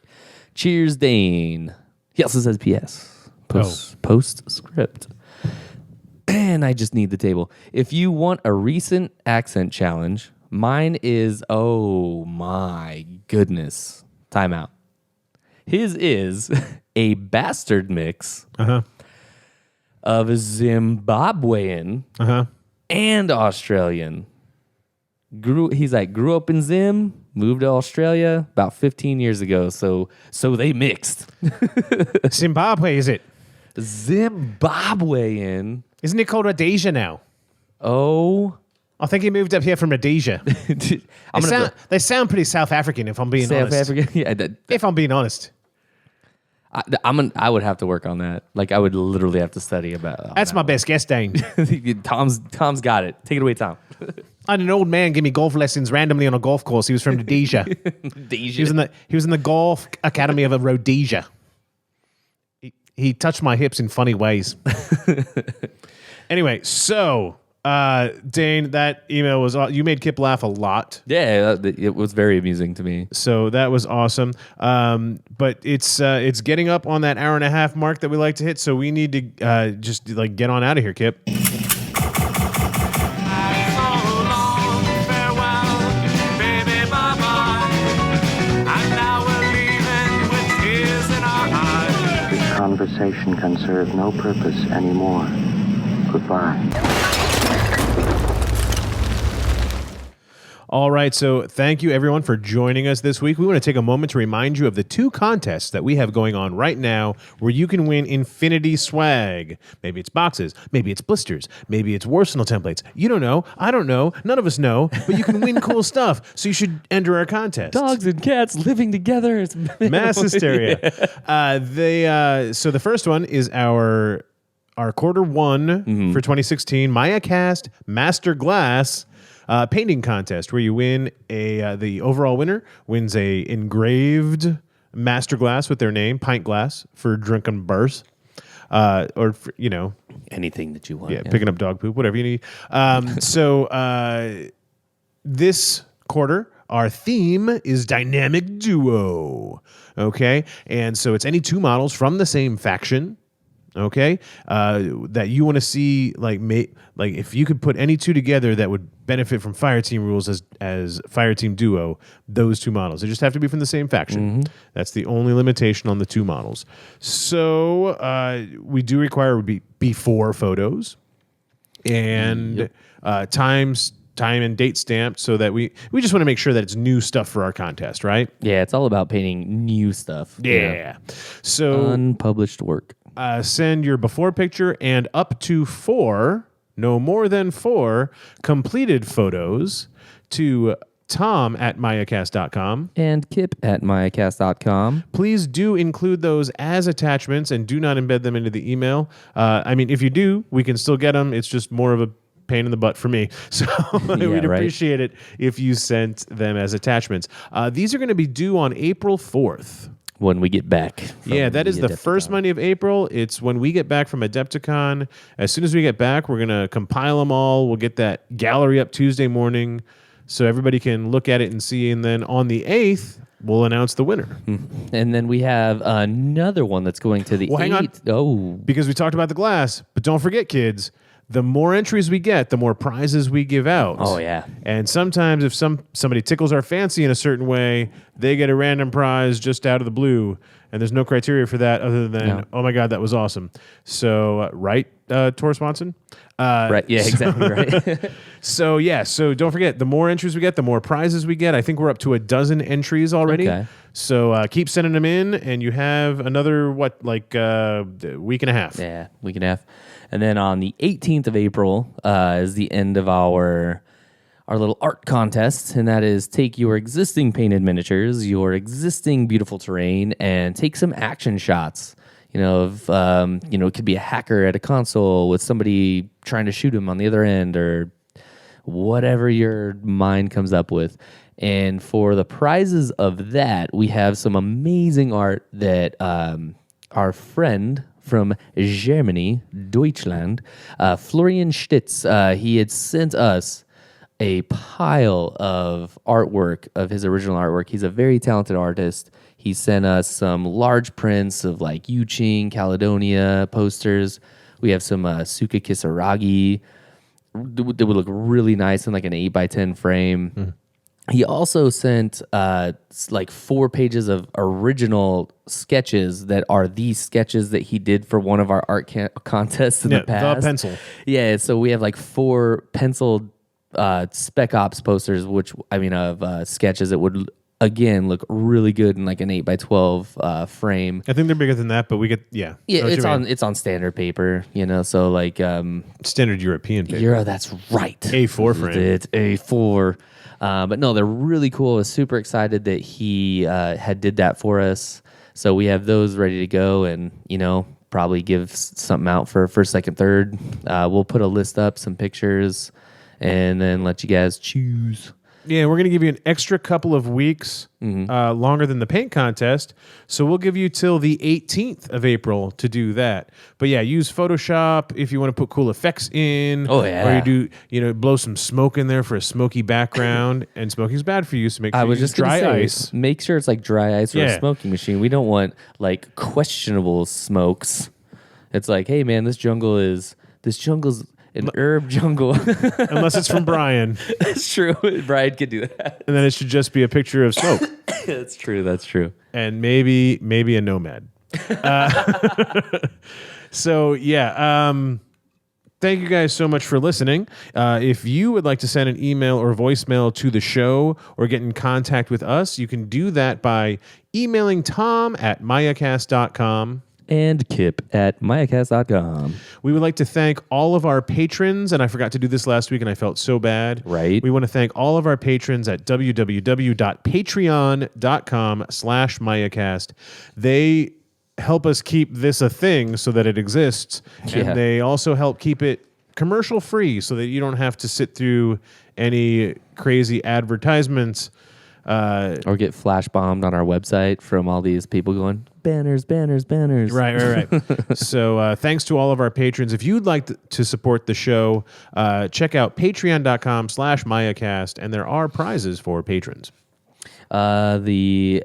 Cheers, Dane. He also says P.S. Postscript. And I just need the table. If you want a recent accent challenge, mine is, oh my goodness, timeout. His is a bastard mix of a Zimbabwean and Australian. Grew up in Zim, moved to Australia about 15 years ago, so they mixed. Zimbabwe, is it? Zimbabwean. Isn't it called Rhodesia now? Oh. I think he moved up here from Rhodesia. They sound pretty South African, if I'm being honest. South African? Yeah. If I'm being honest. I would have to work on that. Like, I would literally have to study about That's my best guess, Dane. Tom's got it. Take it away, Tom. I had an old man give me golf lessons randomly on a golf course. He was from Rhodesia. He was in the golf academy of Rhodesia. He touched my hips in funny ways. Anyway, so Dane, that email was you made Kip laugh a lot. Yeah, it was very amusing to me. So that was awesome. But it's getting up on that 1.5 hour mark that we like to hit. So we need to just get on out of here, Kip. Conversation can serve no purpose anymore. Goodbye. All right, so thank you everyone for joining us this week. We want to take a moment to remind you of the 2 contests that we have going on right now where you can win infinity swag. Maybe it's boxes, maybe it's blisters, maybe it's Arsenal templates. You don't know, I don't know, none of us know, but you can win cool stuff, so you should enter our contest. Dogs and cats living together. It's mass hysteria. So the first one is our Q1 for 2016 MayaCast Master Glass painting contest, where you win the overall winner wins a engraved master glass with their name, pint glass for drinking bursts, or for, anything that you want. Yeah, picking up dog poop, whatever you need. So this quarter, our theme is dynamic duo. Okay, and so it's any 2 models from the same faction. Okay, that you want to see, like if you could put any 2 together that would benefit from Fireteam rules as Fireteam Duo, those 2 models. They just have to be from the same faction. That's the only limitation on the 2 models. So we do require before photos and time and date stamped, so that we just want to make sure that it's new stuff for our contest, right? Yeah, it's all about painting new stuff. Yeah. So unpublished work. Send your before picture and up to 4, no more than 4, completed photos to Tom at MayaCast.com and Kip at MayaCast.com. Please do include those as attachments and do not embed them into the email. If you do, we can still get them. It's just more of a pain in the butt for me. So we'd appreciate it if you sent them as attachments. These are going to be due on April 4th. When we get back. Yeah, that is the first Monday of April. It's when we get back from Adepticon. As soon as we get back, we're going to compile them all. We'll get that gallery up Tuesday morning so everybody can look at it and see. And then on the 8th, we'll announce the winner. And then we have another one that's going to the 8th. Hang on. Oh. Because we talked about the glass, but don't forget, kids, the more entries we get, the more prizes we give out. Oh, yeah. And sometimes if somebody tickles our fancy in a certain way, they get a random prize just out of the blue. And there's no criteria for that other than, oh my God, that was awesome. So, right, Tor Swanson? Right, yeah, exactly right. So don't forget, the more entries we get, the more prizes we get. I think we're up to 12 entries already. Okay. So keep sending them in, and you have another, week and a half. Yeah, week and a half. And then on the 18th of April is the end of our little art contest, and that is take your existing painted miniatures, your existing beautiful terrain, and take some action shots. It could be a hacker at a console with somebody trying to shoot him on the other end, or whatever your mind comes up with. And for the prizes of that, we have some amazing art that our friend from Germany, Deutschland, Florian Stitz, he had sent us a pile of artwork, of his original artwork. He's a very talented artist. He sent us some large prints of like Yuching, Caledonia posters. We have some Suka Kisaragi that would look really nice in like an 8x10 frame. He also sent like 4 pages of original sketches that are these sketches that he did for one of our art contests in the past. The pencil. Yeah, so we have like 4 penciled Spec Ops posters, of sketches that would again look really good in like an 8x12 frame. I think they're bigger than that, but we get Yeah, it's on standard paper, so like standard European paper. Euro, that's right. A4 frame. It's A4. But no, they're really cool. I was super excited that he had did that for us. So we have those ready to go, and probably give something out for first, second, third. We'll put a list up, some pictures, and then let you guys choose. Yeah, we're going to give you an extra couple of weeks longer than the paint contest. So we'll give you till the 18th of April to do that. But yeah, use Photoshop if you want to put cool effects in. Oh, yeah. Or you do, blow some smoke in there for a smoky background. And smoking's bad for you, so make sure you use dry ice. Make sure it's like dry ice or a smoking machine. We don't want like questionable smokes. It's like, hey man, this jungle's an herb jungle. Unless it's from Brian. That's true. Brian could do that. And then it should just be a picture of smoke. That's true. And maybe a nomad. Thank you guys so much for listening. If you would like to send an email or voicemail to the show or get in contact with us, you can do that by emailing Tom at MayaCast.com. And Kip at MayaCast.com. We would like to thank all of our patrons, and I forgot to do this last week, and I felt so bad. Right. We want to thank all of our patrons at www.patreon.com/MayaCast. They help us keep this a thing so that it exists, and they also help keep it commercial free so that you don't have to sit through any crazy advertisements. Or get flash bombed on our website from all these people going, banners. Right. So thanks to all of our patrons. If you'd like to support the show, check out patreon.com/MayaCast, and there are prizes for patrons. The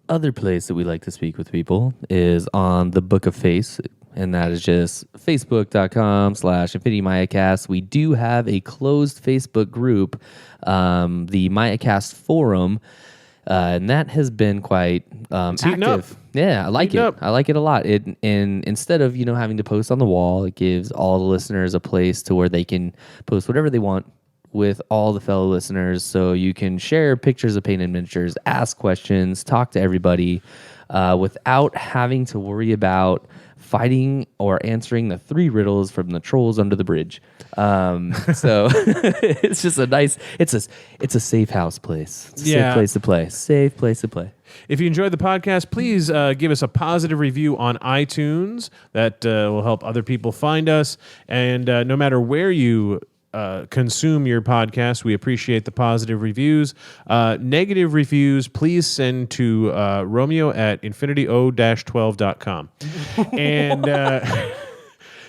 other place that we like to speak with people is on the Book of Face, and that is just facebook.com/InfinityMayaCast. We do have a closed Facebook group, the MayaCast forum, and that has been quite active. Up. Yeah, I like it. I like it a lot. And instead of having to post on the wall, it gives all the listeners a place to where they can post whatever they want with all the fellow listeners. So you can share pictures of painted miniatures, ask questions, talk to everybody without having to worry about fighting or answering the 3 riddles from the trolls under the bridge. So it's just it's a safe house place. It's a safe place to play. Safe place to play. If you enjoyed the podcast, please give us a positive review on iTunes. That will help other people find us. And no matter where you consume your podcast, we appreciate the positive reviews. Negative reviews, please send to Romeo at infinityo-12.com. And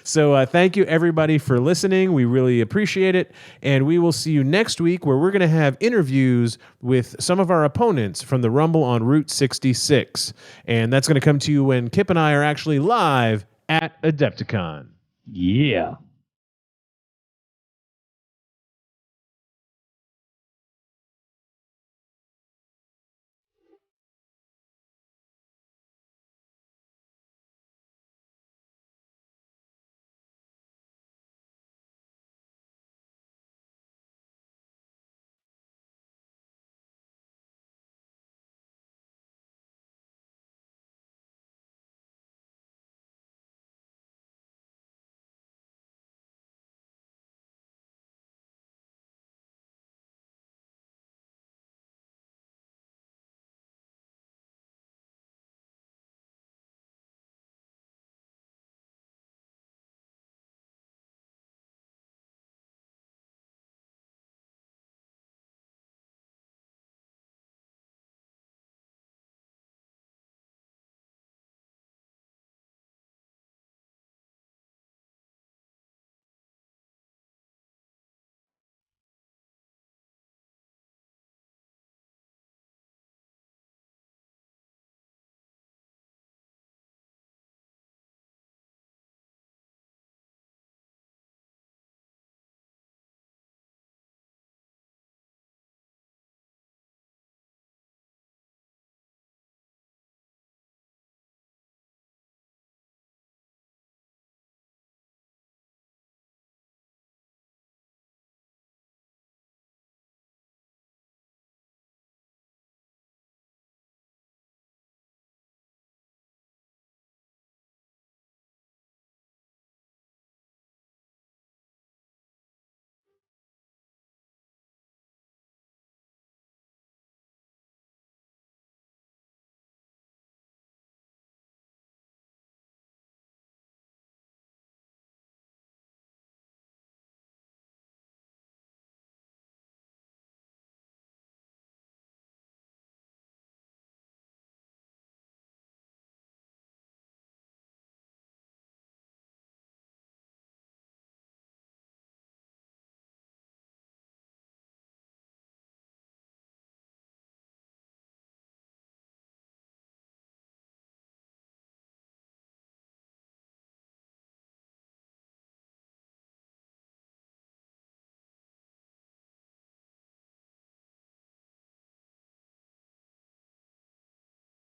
So thank you, everybody, for listening. We really appreciate it. And we will see you next week, where we're going to have interviews with some of our opponents from the Rumble on Route 66. And that's going to come to you when Kip and I are actually live at Adepticon. Yeah.